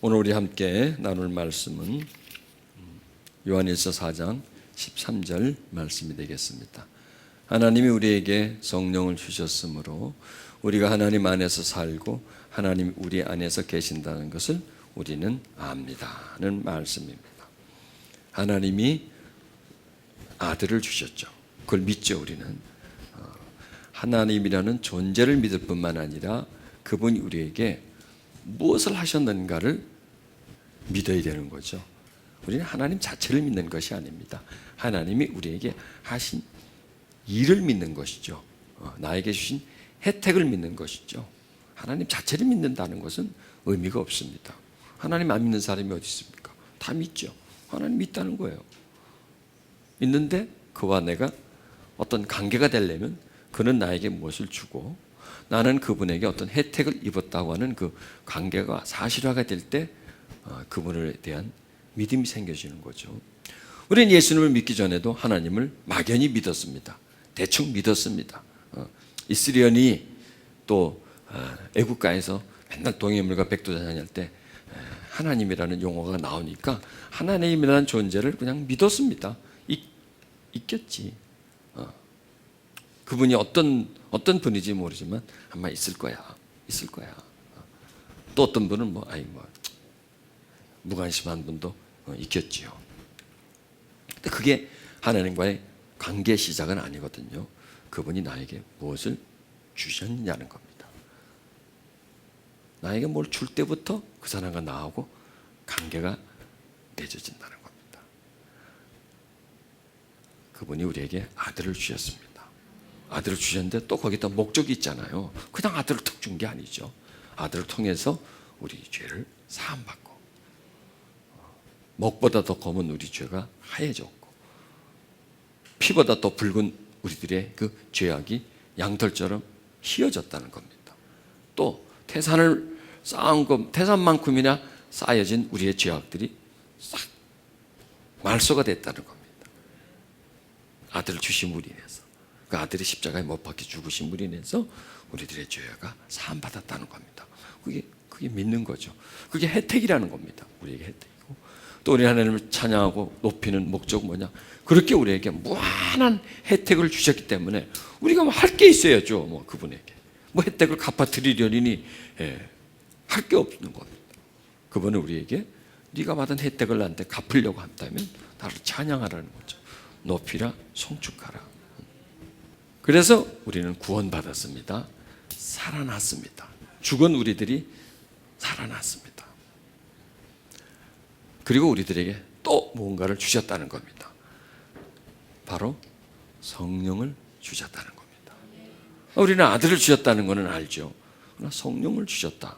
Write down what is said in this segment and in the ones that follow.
오늘 우리 함께 나눌 말씀은 요한일서 4장 13절 말씀이 되겠습니다. 하나님이 우리에게 성령을 주셨으므로 우리가 하나님 안에서 살고 하나님이 우리 안에서 계신다는 것을 우리는 압니다는 말씀입니다. 하나님이 아들을 주셨죠. 그걸 믿죠. 우리는 하나님이라는 존재를 믿을 뿐만 아니라 그분이 우리에게 무엇을 하셨는가를 믿어야 되는 거죠. 우리는 하나님 자체를 믿는 것이 아닙니다. 하나님이 우리에게 하신 일을 믿는 것이죠. 나에게 주신 혜택을 믿는 것이죠. 하나님 자체를 믿는다는 것은 의미가 없습니다. 하나님 안 믿는 사람이 어디 있습니까? 다 믿죠. 하나님 믿다는 거예요. 믿는데 그와 내가 어떤 관계가 되려면 그는 나에게 무엇을 주고 나는 그분에게 어떤 혜택을 입었다고 하는 그 관계가 사실화가 될 때 그분에 대한 믿음이 생겨지는 거죠. 우리는 예수님을 믿기 전에도 하나님을 막연히 믿었습니다. 대충 믿었습니다. 이스라엘이 또 애국가에서 맨날 동해물과 백두산을 할 때 하나님이라는 용어가 나오니까 하나님이라는 존재를 그냥 믿었습니다. 있겠지. 그분이 어떤 분인지 모르지만 아마 있을 거야. 또 어떤 분은 무관심한 분도 있겠지요. 근데 그게 하나님과의 관계 시작은 아니거든요. 그분이 나에게 무엇을 주셨느냐는 겁니다. 나에게 뭘 줄 때부터 그 사람과 나하고 관계가 맺어진다는 겁니다. 그분이 우리에게 아들을 주셨습니다. 아들을 주셨는데 또 거기다 목적이 있잖아요. 그냥 아들을 툭 준 게 아니죠. 아들을 통해서 우리 죄를 사함받고 목보다 더 검은 우리 죄가 하얘졌고 피보다 더 붉은 우리들의 그 죄악이 양털처럼 희어졌다는 겁니다. 또 태산을 쌓은 것, 태산만큼이나 쌓여진 우리의 죄악들이 싹 말소가 됐다는 겁니다. 아들을 주심으로 인해서 그 아들이 십자가에 못 박혀 죽으심으로 인해서 우리들의 죄가 사함받았다는 겁니다. 그게 믿는 거죠. 그게 혜택이라는 겁니다. 우리에게 혜택이고 또 우리 하나님을 찬양하고 높이는 목적은 뭐냐? 그렇게 우리에게 무한한 혜택을 주셨기 때문에 우리가 할 게 있어야죠. 그분에게 혜택을 갚아드리려니 할 게 없는 겁니다. 그분은 우리에게 네가 받은 혜택을 나한테 갚으려고 한다면 나를 찬양하라는 거죠. 높이라 송축하라. 그래서 우리는 구원받았습니다. 살아났습니다. 죽은 우리들이 살아났습니다. 그리고 우리들에게 또 무언가를 주셨다는 겁니다. 바로 성령을 주셨다는 겁니다. 우리는 아들을 주셨다는 것은 알죠. 그러나 성령을 주셨다.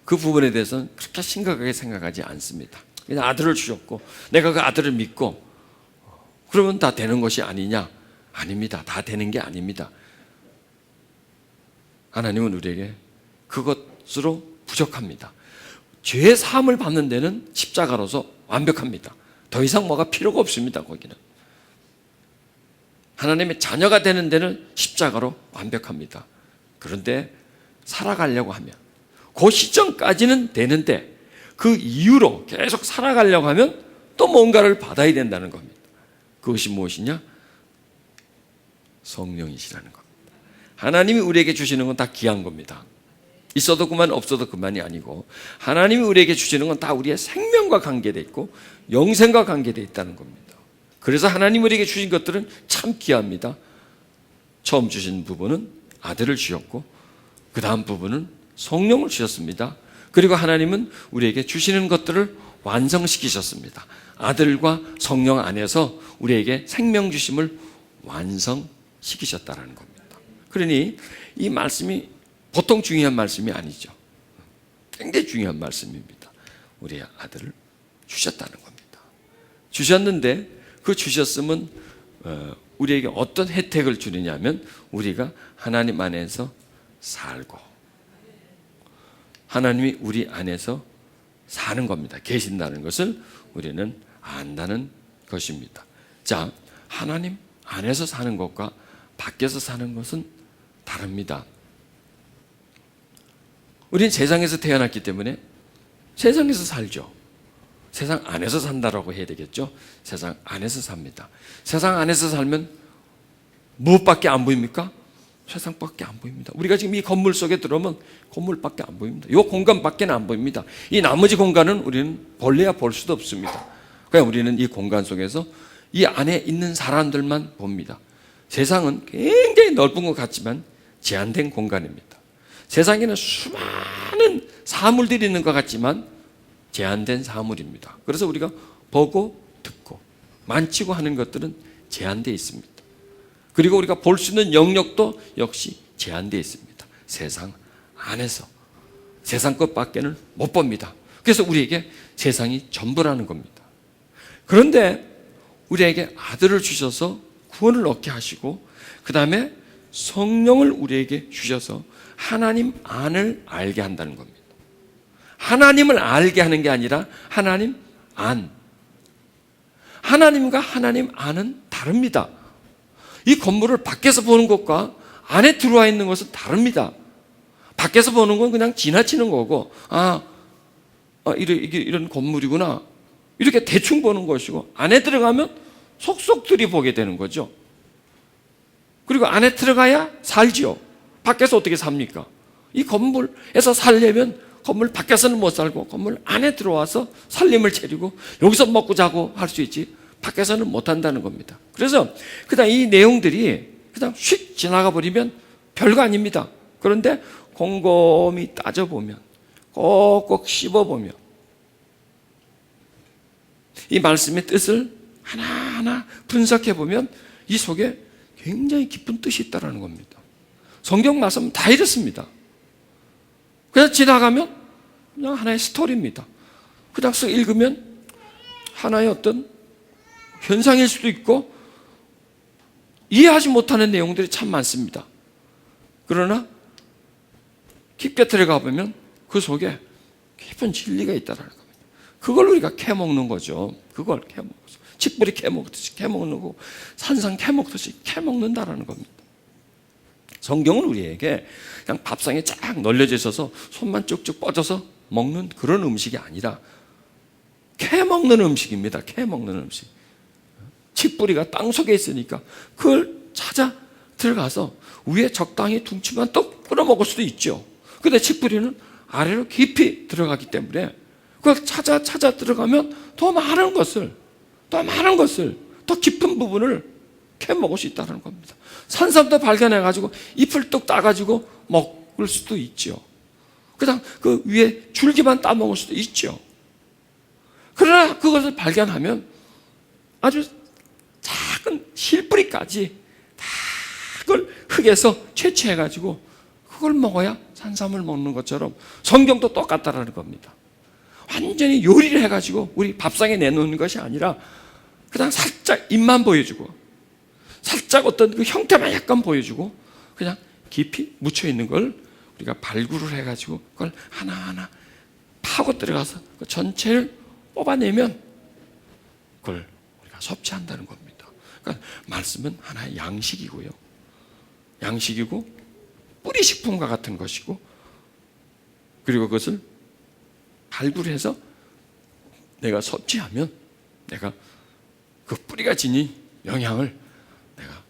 그 부분에 대해서는 그렇게 심각하게 생각하지 않습니다. 그냥 아들을 주셨고 내가 그 아들을 믿고 그러면 다 되는 것이 아니냐? 아닙니다. 다 되는 게 아닙니다. 하나님은 우리에게 그것으로 부족합니다. 죄의 사함을 받는 데는 십자가로서 완벽합니다. 더 이상 뭐가 필요가 없습니다. 거기는 하나님의 자녀가 되는 데는 십자가로 완벽합니다. 그런데 살아가려고 하면 그 시점까지는 되는데 그 이후로 계속 살아가려고 하면 또 뭔가를 받아야 된다는 겁니다. 그것이 무엇이냐? 성령이시라는 겁니다. 하나님이 우리에게 주시는 건 다 귀한 겁니다. 있어도 그만 없어도 그만이 아니고 하나님이 우리에게 주시는 건 다 우리의 생명과 관계되어 있고 영생과 관계되어 있다는 겁니다. 그래서 하나님이 우리에게 주신 것들은 참 귀합니다. 처음 주신 부분은 아들을 주셨고 그 다음 부분은 성령을 주셨습니다. 그리고 하나님은 우리에게 주시는 것들을 완성시키셨습니다. 아들과 성령 안에서 우리에게 생명 주심을 완성시키셨다는 겁니다. 그러니 이 말씀이 보통 중요한 말씀이 아니죠. 굉장히 중요한 말씀입니다. 우리의 아들을 주셨다는 겁니다. 주셨는데 그 주셨음은 우리에게 어떤 혜택을 주느냐면 우리가 하나님 안에서 살고 하나님이 우리 안에서 사는 겁니다. 계신다는 것을 우리는 안다는 것입니다. 자, 하나님 안에서 사는 것과 밖에서 사는 것은 다릅니다. 우리는 세상에서 태어났기 때문에 세상에서 살죠. 세상 안에서 산다라고 해야 되겠죠. 세상 안에서 삽니다. 세상 안에서 살면 무엇밖에 안 보입니까? 세상밖에 안 보입니다. 우리가 지금 이 건물 속에 들어오면 건물밖에 안 보입니다. 이 공간밖에 안 보입니다. 이 나머지 공간은 우리는 볼래야 볼 수도 없습니다. 그냥 우리는 이 공간 속에서 이 안에 있는 사람들만 봅니다. 세상은 굉장히 넓은 것 같지만 제한된 공간입니다. 세상에는 수많은 사물들이 있는 것 같지만 제한된 사물입니다. 그래서 우리가 보고 듣고 만지고 하는 것들은 제한되어 있습니다. 그리고 우리가 볼 수 있는 영역도 역시 제한되어 있습니다. 세상 안에서 세상 것밖에는 못 봅니다. 그래서 우리에게 세상이 전부라는 겁니다. 그런데 우리에게 아들을 주셔서 구원을 얻게 하시고 그 다음에 성령을 우리에게 주셔서 하나님 안을 알게 한다는 겁니다. 하나님을 알게 하는 게 아니라 하나님 안. 하나님과 하나님 안은 다릅니다. 이 건물을 밖에서 보는 것과 안에 들어와 있는 것은 다릅니다. 밖에서 보는 건 그냥 지나치는 거고, 이런 건물이구나. 이렇게 대충 보는 것이고, 안에 들어가면 속속 들이보게 되는 거죠. 그리고 안에 들어가야 살지요. 밖에서 어떻게 삽니까? 이 건물에서 살려면 건물 밖에서는 못 살고 건물 안에 들어와서 살림을 차리고 여기서 먹고 자고 할 수 있지 밖에서는 못 한다는 겁니다. 그래서 그다음 이 내용들이 그냥 휙 지나가 버리면 별거 아닙니다. 그런데 곰곰이 따져보면 꼭꼭 씹어보면 이 말씀의 뜻을 하나하나 분석해보면 이 속에 굉장히 깊은 뜻이 있다는 겁니다. 성경 말씀은 다 이렇습니다. 그냥 지나가면 그냥 하나의 스토리입니다. 그냥 쓱 읽으면 하나의 어떤 현상일 수도 있고 이해하지 못하는 내용들이 참 많습니다. 그러나 깊게 들어가 보면 그 속에 깊은 진리가 있다는 겁니다. 그걸 우리가 캐먹는 거죠. 그걸 캐먹어서 칡뿌리 캐먹듯이 캐먹는 거고 산상 캐먹듯이 캐먹는다라는 겁니다. 성경은 우리에게 그냥 밥상에 쫙 널려져 있어서 손만 쭉쭉 뻗어서 먹는 그런 음식이 아니라 캐먹는 음식입니다. 캐먹는 음식. 칡뿌리가 땅 속에 있으니까 그걸 찾아 들어가서 위에 적당히 둥치만 또 끌어먹을 수도 있죠. 근데 칡뿌리는 아래로 깊이 들어가기 때문에 그걸 찾아 들어가면 더 많은 것을 더 깊은 부분을 캐먹을 수 있다는 겁니다. 산삼도 발견해가지고 잎을 뚝 따가지고 먹을 수도 있죠. 그냥 그 위에 줄기만 따먹을 수도 있죠. 그러나 그것을 발견하면 아주 작은 실뿌리까지 다 그걸 흙에서 채취해가지고 그걸 먹어야 산삼을 먹는 것처럼 성경도 똑같다라는 겁니다. 완전히 요리를 해가지고 우리 밥상에 내놓는 것이 아니라 그냥 살짝 입만 보여주고 살짝 어떤 그 형태만 약간 보여주고 그냥 깊이 묻혀있는 걸 우리가 발굴을 해가지고 그걸 하나하나 파고 들어가서 그 전체를 뽑아내면 그걸 우리가 섭취한다는 겁니다. 그러니까 말씀은 하나의 양식이고요. 양식이고 뿌리식품과 같은 것이고 그리고 그것을 발굴해서 내가 섭취하면 내가 그 뿌리가 지닌 영향을 내가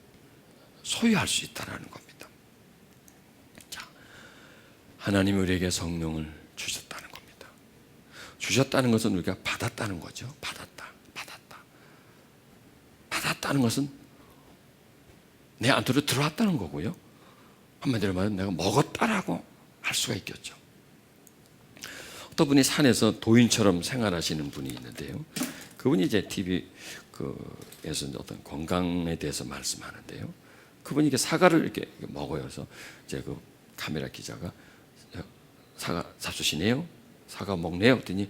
소유할 수 있다는 겁니다. 자, 하나님이 우리에게 성령을 주셨다는 겁니다. 주셨다는 것은 우리가 받았다는 거죠. 받았다는 것은 내 안으로 들어왔다는 거고요. 한마디로 말하면 내가 먹었다라고 할 수가 있겠죠. 어떤 분이 산에서 도인처럼 생활하시는 분이 있는데요. 그분이 이제 TV에서 어떤 건강에 대해서 말씀하는데요. 그분이 이렇게 사과를 이렇게 먹어요. 그래서 이제 그 카메라 기자가 사과 잡수시네요? 사과 먹네요? 그랬더니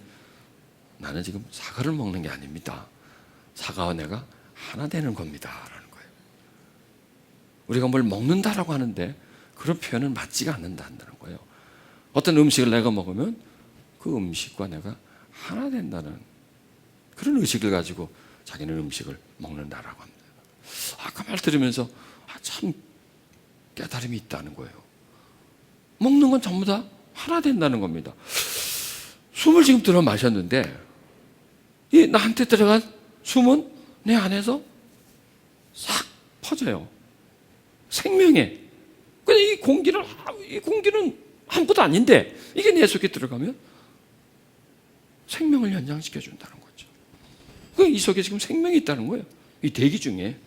나는 지금 사과를 먹는 게 아닙니다. 사과와 내가 하나 되는 겁니다. 라는 거예요. 우리가 뭘 먹는다라고 하는데 그런 표현은 맞지가 않는다는 거예요. 어떤 음식을 내가 먹으면 그 음식과 내가 하나 된다는 그런 의식을 가지고 자기는 음식을 먹는다라고 합니다. 그 말 들으면서 참 깨달음이 있다는 거예요. 먹는 건 전부 다 하나 된다는 겁니다. 숨을 지금 들어 마셨는데 이 나한테 들어간 숨은 내 안에서 싹 퍼져요. 생명에. 근데 이 공기는 아무것도 아닌데 이게 내 속에 들어가면 생명을 연장시켜 준다는 거죠. 이 속에 지금 생명이 있다는 거예요. 이 대기 중에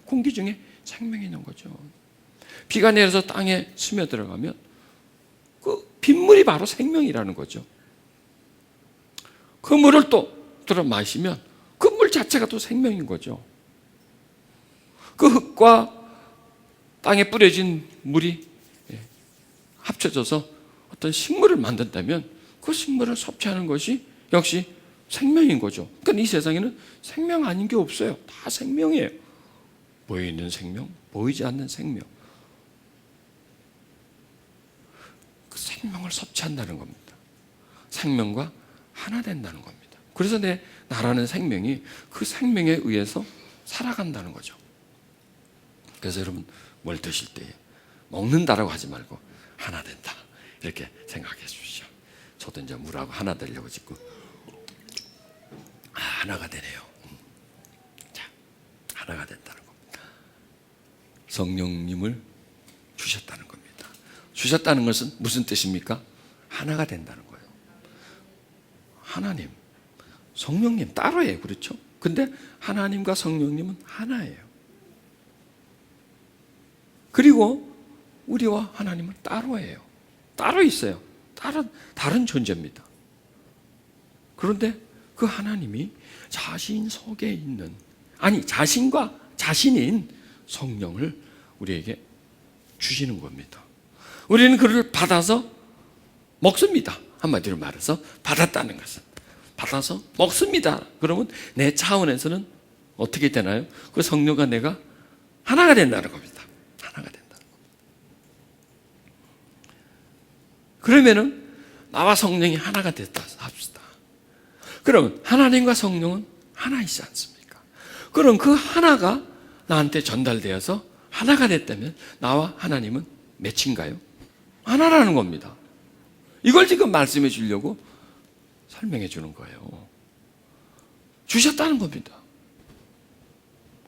공기 중에 생명이 있는 거죠. 비가 내려서 땅에 스며 들어가면 그 빗물이 바로 생명이라는 거죠. 그 물을 또 들어 마시면 그 물 자체가 또 생명인 거죠. 그 흙과 땅에 뿌려진 물이 합쳐져서 어떤 식물을 만든다면 그 식물을 섭취하는 것이 역시 생명인 거죠. 그러니까 이 세상에는 생명 아닌 게 없어요. 다 생명이에요. 보이는 생명, 보이지 않는 생명. 그 생명을 섭취한다는 겁니다. 생명과 하나 된다는 겁니다. 그래서 나라는 생명이 그 생명에 의해서 살아간다는 거죠. 그래서 여러분 뭘 드실 때 먹는다라고 하지 말고 하나 된다 이렇게 생각해 주시죠. 저도 이제 물하고 하나 되려고 짓고 하나가 되네요. 자, 하나가 된다는 겁니다. 성령님을 주셨다는 겁니다. 주셨다는 것은 무슨 뜻입니까? 하나가 된다는 거예요. 하나님, 성령님 따로예요. 그렇죠? 근데 하나님과 성령님은 하나예요. 그리고 우리와 하나님은 따로예요. 따로 있어요. 다른 존재입니다. 그런데 그 하나님이 자신 속에 있는, 자신과 자신인 성령을 우리에게 주시는 겁니다. 우리는 그를 받아서 먹습니다. 한마디로 말해서 받았다는 것은. 받아서 먹습니다. 그러면 내 차원에서는 어떻게 되나요? 그 성령과 내가 하나가 된다는 겁니다. 하나가 된다는 겁니다. 그러면은 나와 성령이 하나가 됐다 합시다. 그러면 하나님과 성령은 하나이지 않습니까? 그럼 그 하나가 나한테 전달되어서 하나가 됐다면 나와 하나님은 몇인가요? 하나라는 겁니다. 이걸 지금 말씀해 주려고 설명해 주는 거예요. 주셨다는 겁니다.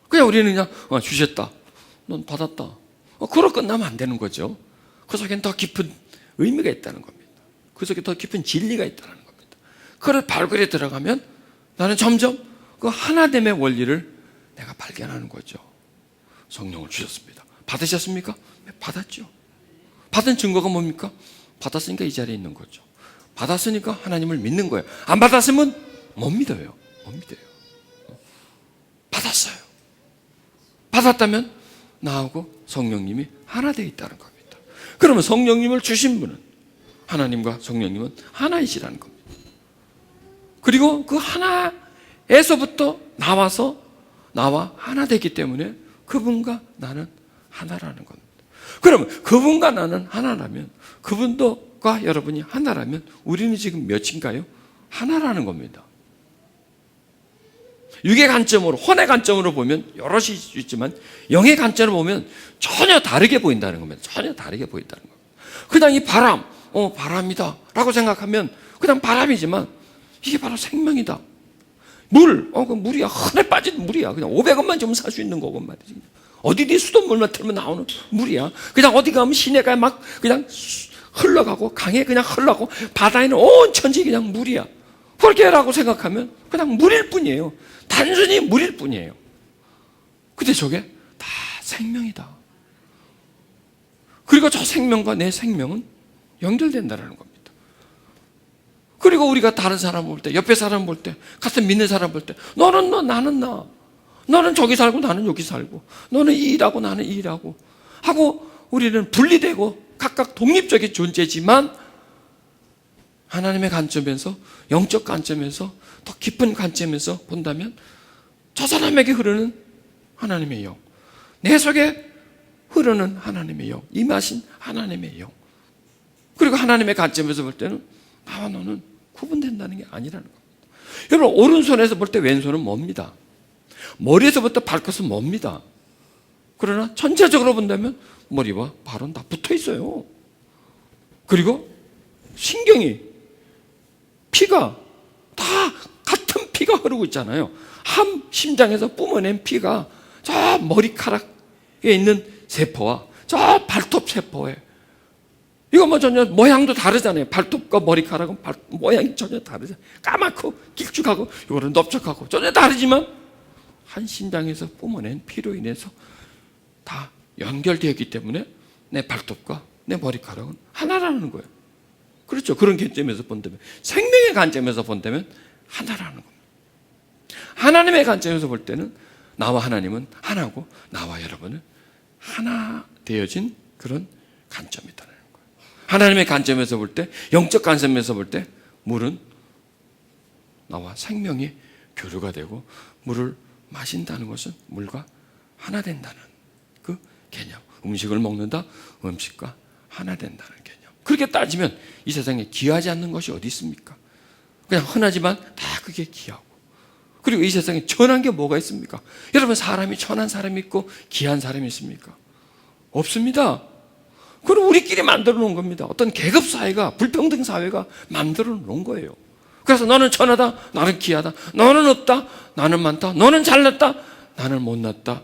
그냥 우리는 그냥 주셨다, 넌 받았다, 그러고 끝나면 안 되는 거죠. 그 속엔 더 깊은 의미가 있다는 겁니다. 그 속에 더 깊은 진리가 있다는 겁니다. 그걸 발굴에 들어가면 나는 점점 그 하나됨의 원리를 내가 발견하는 거죠. 성령을 주셨습니다. 받으셨습니까? 네, 받았죠. 받은 증거가 뭡니까? 받았으니까 이 자리에 있는 거죠. 받았으니까 하나님을 믿는 거예요. 안 받았으면 못 믿어요. 못 믿어요. 받았어요. 받았다면 나하고 성령님이 하나 되어 있다는 겁니다. 그러면 성령님을 주신 분은, 하나님과 성령님은 하나이시라는 겁니다. 그리고 그 하나에서부터 나와서 나와 하나 되기 때문에 그분과 나는 하나라는 겁니다. 그러면 그분과 나는 하나라면, 그분과 여러분이 하나라면 우리는 지금 몇인가요? 하나라는 겁니다. 육의 관점으로, 혼의 관점으로 보면 여럿이 있지만 영의 관점으로 보면 전혀 다르게 보인다는 겁니다. 전혀 다르게 보인다는 겁니다. 그냥 이 바람, 바람이다 라고 생각하면 그냥 바람이지만 이게 바로 생명이다. 물, 그 물이야. 흔해 빠진 물이야. 그냥 500원만 주면 살 수 있는 거고 말이지. 어디 수돗물만 틀면 나오는 물이야. 그냥 어디 가면 시내가에 막 그냥 흘러가고, 강에 그냥 흘러가고, 바다에는 온 천지 그냥 물이야. 그렇게라고 생각하면 그냥 물일 뿐이에요. 단순히 물일 뿐이에요. 근데 저게 다 생명이다. 그리고 저 생명과 내 생명은 연결된다는 겁니다. 그리고 우리가 다른 사람 볼 때, 옆에 사람 볼 때, 같은 믿는 사람 볼 때, 너는 너, 나는 나. 너는 저기 살고 나는 여기 살고, 너는 이 일하고 나는 이 일하고 하고, 우리는 분리되고 각각 독립적인 존재지만 하나님의 관점에서, 영적 관점에서, 더 깊은 관점에서 본다면 저 사람에게 흐르는 하나님의 영, 내 속에 흐르는 하나님의 영, 임하신 하나님의 영, 그리고 하나님의 관점에서 볼 때는 나와 너는 구분된다는 게 아니라는 겁니다. 여러분, 오른손에서 볼 때 왼손은 뭡니다. 머리에서부터 발끝은 뭡니다. 그러나 전체적으로 본다면 머리와 발은 다 붙어 있어요. 그리고 신경이 피가 다 같은 피가 흐르고 있잖아요. 한 심장에서 뿜어낸 피가 저 머리카락에 있는 세포와 저 발톱 세포에, 이거 뭐 전혀 모양도 다르잖아요. 발톱과 머리카락은 모양이 전혀 다르잖아요. 까맣고 길쭉하고 이거는 넓적하고 전혀 다르지만 한 심장에서 뿜어낸 피로 인해서 다 연결되었기 때문에 내 발톱과 내 머리카락은 하나라는 거예요. 그렇죠. 그런 관점에서 본다면, 생명의 관점에서 본다면 하나라는 겁니다. 하나님의 관점에서 볼 때는 나와 하나님은 하나고 나와 여러분은 하나 되어진 그런 관점이다라는 거예요. 하나님의 관점에서 볼 때, 영적 관점에서 볼 때 물은 나와 생명이 교류가 되고 물을 마신다는 것은 물과 하나 된다는 그 개념. 음식을 먹는다, 음식과 하나 된다는 개념. 그렇게 따지면 이 세상에 귀하지 않는 것이 어디 있습니까? 그냥 흔하지만 다 그게 귀하고, 그리고 이 세상에 천한 게 뭐가 있습니까? 여러분, 사람이 천한 사람이 있고 귀한 사람이 있습니까? 없습니다. 그건 우리끼리 만들어 놓은 겁니다. 어떤 계급 사회가, 불평등 사회가 만들어 놓은 거예요. 그래서 너는 천하다, 나는 귀하다, 너는 없다, 나는 많다, 너는 잘났다, 나는 못났다,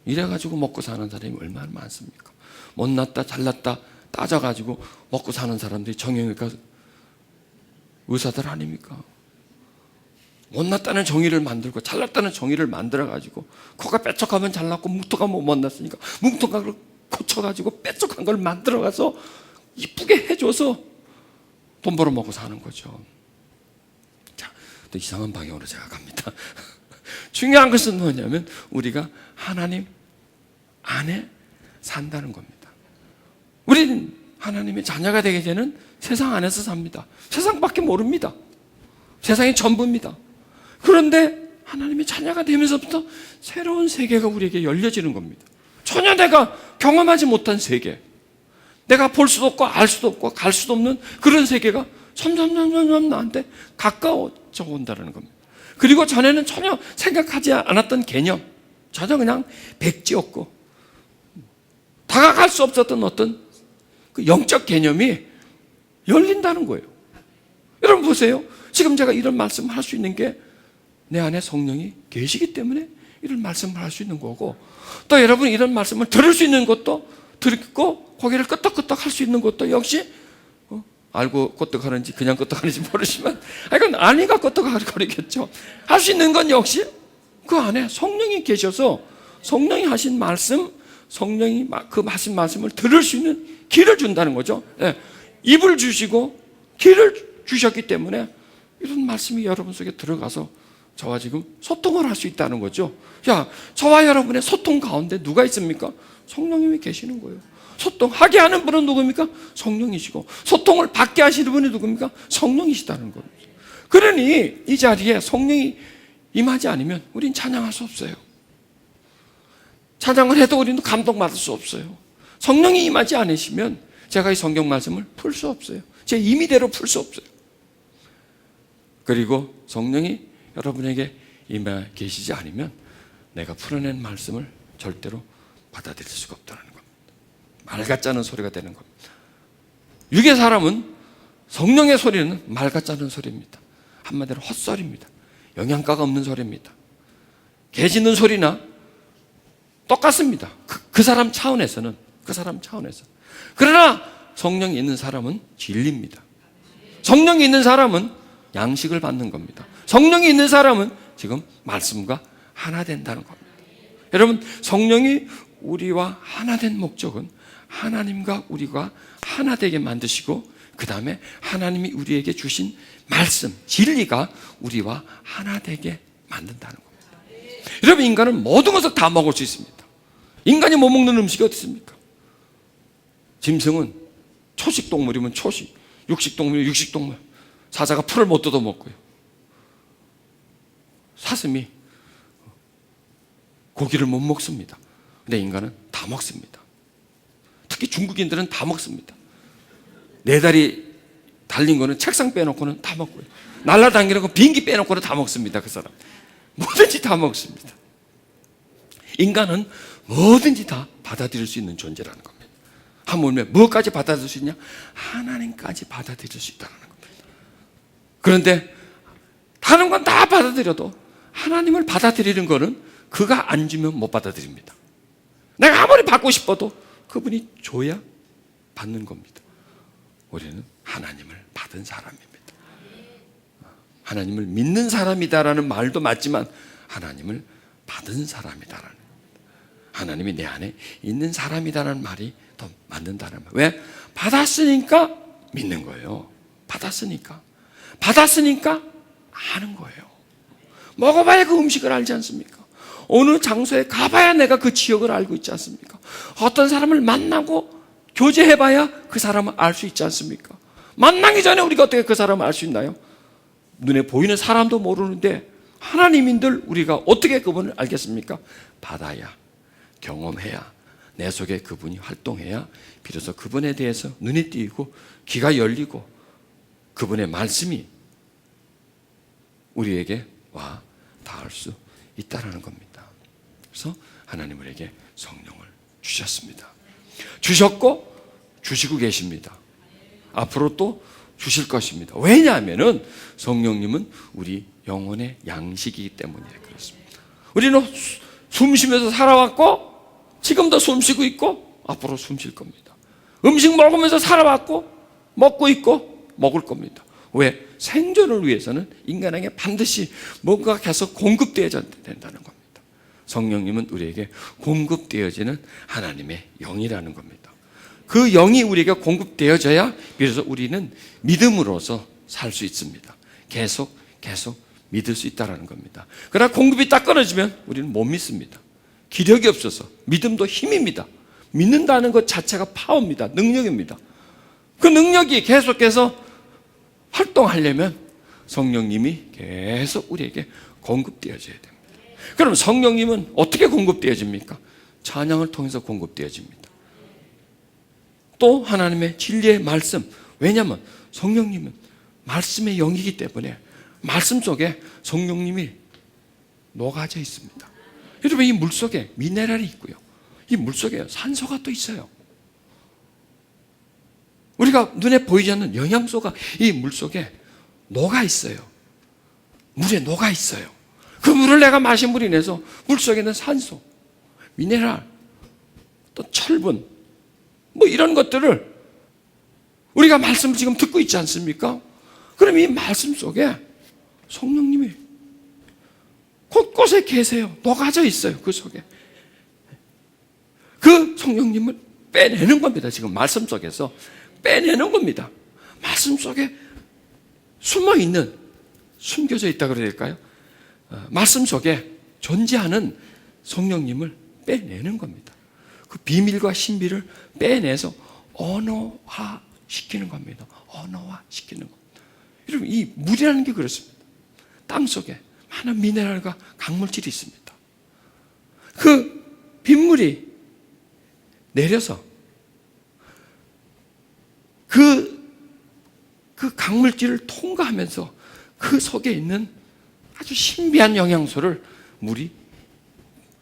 이래가지고 먹고 사는 사람이 얼마나 많습니까? 못났다 잘났다 따져가지고 먹고 사는 사람들이 정형외과 의사들 아닙니까? 못났다는 정의를 만들고 잘났다는 정의를 만들어가지고, 코가 뾰족하면 잘났고 뭉툭하면 못났으니까 뭉툭한 걸 고쳐가지고 뾰족한 걸 만들어가서 이쁘게 해줘서 돈 벌어 먹고 사는 거죠. 자, 또 이상한 방향으로 제가 갑니다. 중요한 것은 뭐냐면 우리가 하나님 안에 산다는 겁니다. 우리는 하나님의 자녀가 되기 전에는 세상 안에서 삽니다. 세상밖에 모릅니다. 세상이 전부입니다. 그런데 하나님의 자녀가 되면서부터 새로운 세계가 우리에게 열려지는 겁니다. 전혀 내가 경험하지 못한 세계, 내가 볼 수도 없고 알 수도 없고 갈 수도 없는 그런 세계가 점점 나한테 가까워져 온다는 겁니다. 그리고 전에는 전혀 생각하지 않았던 개념, 전혀 그냥 백지였고 다가갈 수 없었던 어떤 그 영적 개념이 열린다는 거예요. 여러분 보세요. 지금 제가 이런 말씀을 할 수 있는 게 내 안에 성령이 계시기 때문에 이런 말씀을 할 수 있는 거고, 또 여러분이 이런 말씀을 들을 수 있는 것도, 듣고 고개를 끄덕끄덕 할 수 있는 것도 역시 알고 끄덕하는지 그냥 끄덕하는지 모르지만, 이건 아니가 끄덕거리겠죠. 할 수 있는 건 역시 그 안에 성령이 계셔서 성령이 하신 말씀, 성령이 그 하신 말씀을 들을 수 있는 길을 준다는 거죠. 네. 입을 주시고 길을 주셨기 때문에 이런 말씀이 여러분 속에 들어가서 저와 지금 소통을 할 수 있다는 거죠. 자, 저와 여러분의 소통 가운데 누가 있습니까? 성령님이 계시는 거예요. 소통하게 하는 분은 누굽니까? 성령이시고, 소통을 받게 하시는 분이 누굽니까? 성령이시다는 겁니다. 그러니 이 자리에 성령이 임하지 않으면 우린 찬양할 수 없어요. 찬양을 해도 우리는 감동받을 수 없어요. 성령이 임하지 않으시면 제가 이 성경 말씀을 풀 수 없어요. 제 임의대로 풀 수 없어요. 그리고 성령이 여러분에게 임해 계시지 않으면 내가 풀어낸 말씀을 절대로 받아들일 수가 없다는 겁니다. 말 같지 않은 소리가 되는 겁니다. 육의 사람은 성령의 소리는 말 같지 않은 소리입니다. 한마디로 헛소리입니다. 영양가가 없는 소리입니다. 개 짖는 소리나 똑같습니다. 그 사람 차원에서는, 그러나 성령이 있는 사람은 진리입니다. 성령이 있는 사람은 양식을 받는 겁니다. 성령이 있는 사람은 지금 말씀과 하나 된다는 겁니다. 여러분, 성령이 우리와 하나 된 목적은 하나님과 우리가 하나 되게 만드시고, 그 다음에 하나님이 우리에게 주신 말씀, 진리가 우리와 하나 되게 만든다는 겁니다. 여러분, 인간은 모든 것을 다 먹을 수 있습니다. 인간이 못 먹는 음식이 어디 있습니까? 짐승은 초식 동물이면 초식, 육식 동물이면 육식 동물. 사자가 풀을 못 뜯어 먹고요. 사슴이 고기를 못 먹습니다. 근데 인간은 다 먹습니다. 특히 중국인들은 다 먹습니다. 네 다리 달린 거는 책상 빼놓고는 다 먹고요. 날라다니는 거 비행기 빼놓고는 다 먹습니다. 그 사람 뭐든지 다 먹습니다. 인간은 뭐든지 다 받아들일 수 있는 존재라는 겁니다. 하물며 무엇까지 받아들일 수 있냐? 하나님까지 받아들일 수 있다는 겁니다. 그런데 다른 건 다 받아들여도 하나님을 받아들이는 거는 그가 안 주면 못 받아들입니다. 내가 아무리 받고 싶어도 그분이 줘야 받는 겁니다. 우리는 하나님을 받은 사람입니다. 하나님을 믿는 사람이다라는 말도 맞지만 하나님을 받은 사람이다라는, 하나님이 내 안에 있는 사람이다라는 말이 더 맞는다는 말. 왜? 받았으니까 믿는 거예요. 받았으니까 아는 거예요. 먹어봐야 그 음식을 알지 않습니까? 어느 장소에 가봐야 내가 그 지역을 알고 있지 않습니까? 어떤 사람을 만나고 교제해봐야 그 사람을 알 수 있지 않습니까? 만나기 전에 우리가 어떻게 그 사람을 알 수 있나요? 눈에 보이는 사람도 모르는데 하나님인들 우리가 어떻게 그분을 알겠습니까? 받아야, 경험해야, 내 속에 그분이 활동해야 비로소 그분에 대해서 눈이 띄고 귀가 열리고 그분의 말씀이 우리에게 와 닿을 수 있다는 겁니다. 그래서 하나님 우리에게 성령을 주셨습니다. 주셨고 주시고 계십니다. 앞으로 또 주실 것입니다. 왜냐하면 성령님은 우리 영혼의 양식이기 때문에 그렇습니다. 우리는 숨 쉬면서 살아왔고 지금도 숨 쉬고 있고 앞으로 숨 쉴 겁니다. 음식 먹으면서 살아왔고 먹고 있고 먹을 겁니다. 왜? 생존을 위해서는 인간에게 반드시 뭔가 계속 공급되어야 된다는 겁니다. 성령님은 우리에게 공급되어지는 하나님의 영이라는 겁니다. 그 영이 우리에게 공급되어져야 비로소 우리는 믿음으로서 살 수 있습니다. 계속 믿을 수 있다는 겁니다. 그러나 공급이 딱 끊어지면 우리는 못 믿습니다. 기력이 없어서. 믿음도 힘입니다. 믿는다는 것 자체가 파워입니다. 능력입니다. 그 능력이 계속해서 활동하려면 성령님이 계속 우리에게 공급되어져야 됩니다. 그럼 성령님은 어떻게 공급되어집니까? 찬양을 통해서 공급되어집니다. 또 하나님의 진리의 말씀, 왜냐하면 성령님은 말씀의 영이기 때문에 말씀 속에 성령님이 녹아져 있습니다. 여러분, 이 물속에 미네랄이 있고요, 이 물속에 산소가 또 있어요. 우리가 눈에 보이지 않는 영양소가 이 물속에 녹아 있어요. 물에 녹아 있어요. 그 물을 내가 마신 물이 내서 물속에 있는 산소, 미네랄, 또 철분, 뭐 이런 것들을 우리가 말씀을 지금 듣고 있지 않습니까? 그럼 이 말씀 속에 성령님이 곳곳에 계세요. 녹아져 있어요. 그 속에. 그 성령님을 빼내는 겁니다. 지금 말씀 속에서 빼내는 겁니다. 말씀 속에 숨어있는, 숨겨져 있다고 그래야 될까요? 말씀 속에 존재하는 성령님을 빼내는 겁니다. 그 비밀과 신비를 빼내서 언어화시키는 겁니다. 언어화시키는 겁니다. 여러분, 이 물이라는 게 그렇습니다. 땅 속에 많은 미네랄과 강물질이 있습니다. 그 빗물이 내려서 그 강물질을 통과하면서 그 속에 있는 아주 신비한 영양소를 물이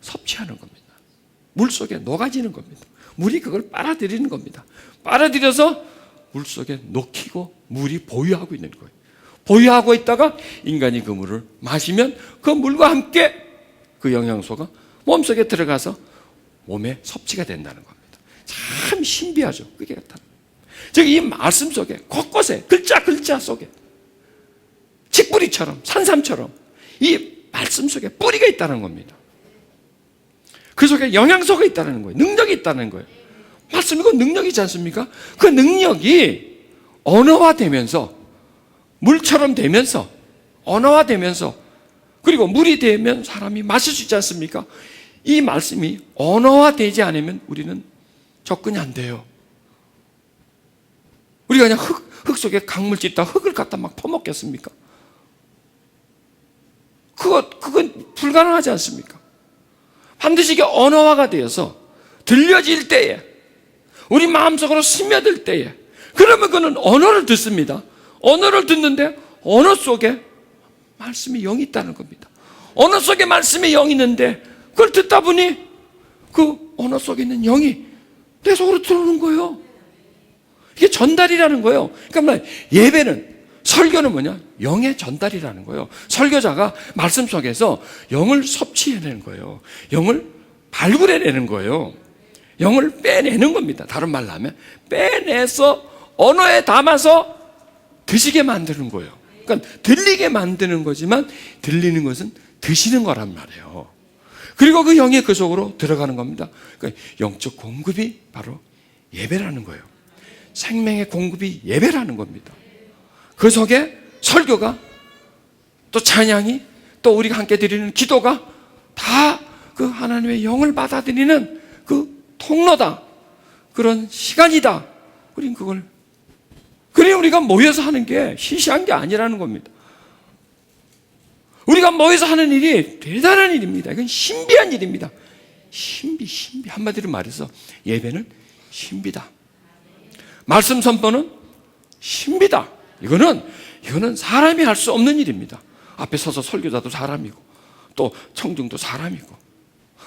섭취하는 겁니다. 물 속에 녹아지는 겁니다. 물이 그걸 빨아들이는 겁니다. 빨아들여서 물 속에 녹히고 물이 보유하고 있는 거예요. 보유하고 있다가 인간이 그 물을 마시면 그 물과 함께 그 영양소가 몸속에 들어가서 몸에 섭취가 된다는 겁니다. 참 신비하죠. 그게 즉 이 말씀 속에 곳곳에 글자 속에 직뿌리처럼 산삼처럼 이 말씀 속에 뿌리가 있다는 겁니다. 그 속에 영양소가 있다는 거예요. 능력이 있다는 거예요. 말씀이 그 능력이지 않습니까? 그 능력이 언어화되면서 물처럼 되면서 언어화되면서 그리고 물이 되면 사람이 마실 수 있지 않습니까? 이 말씀이 언어화되지 않으면 우리는 접근이 안 돼요. 우리가 그냥 흙 속에 강물질 있다 흙을 갖다 막 퍼먹겠습니까? 그건 불가능하지 않습니까? 반드시 이게 언어화가 되어서 들려질 때에 우리 마음속으로 스며들 때에 그러면 그는 언어를 듣습니다. 언어를 듣는데 언어 속에 말씀이 영이 있다는 겁니다. 언어 속에 말씀이 영이 있는데 그걸 듣다 보니 그 언어 속에 있는 영이 내 속으로 들어오는 거예요. 이게 전달이라는 거예요. 그러니까 예배는 설교는 뭐냐? 영의 전달이라는 거예요. 설교자가 말씀 속에서 영을 섭취해내는 거예요. 영을 발굴해내는 거예요. 영을 빼내는 겁니다. 다른 말로 하면 빼내서 언어에 담아서 드시게 만드는 거예요. 그러니까 들리게 만드는 거지만 들리는 것은 드시는 거란 말이에요. 그리고 그 영이 그 속으로 들어가는 겁니다. 그러니까 영적 공급이 바로 예배라는 거예요. 생명의 공급이 예배라는 겁니다. 그 속에 설교가, 또 찬양이, 또 우리가 함께 드리는 기도가 다 그 하나님의 영을 받아들이는 그 통로다. 그런 시간이다. 우린 그걸, 그래 우리가 모여서 하는 게 시시한 게 아니라는 겁니다. 우리가 모여서 하는 일이 대단한 일입니다. 이건 신비한 일입니다. 신비. 한마디로 말해서 예배는 신비다. 말씀 선포는 신비다. 이거는 사람이 할 수 없는 일입니다. 앞에 서서 설교자도 사람이고, 또 청중도 사람이고,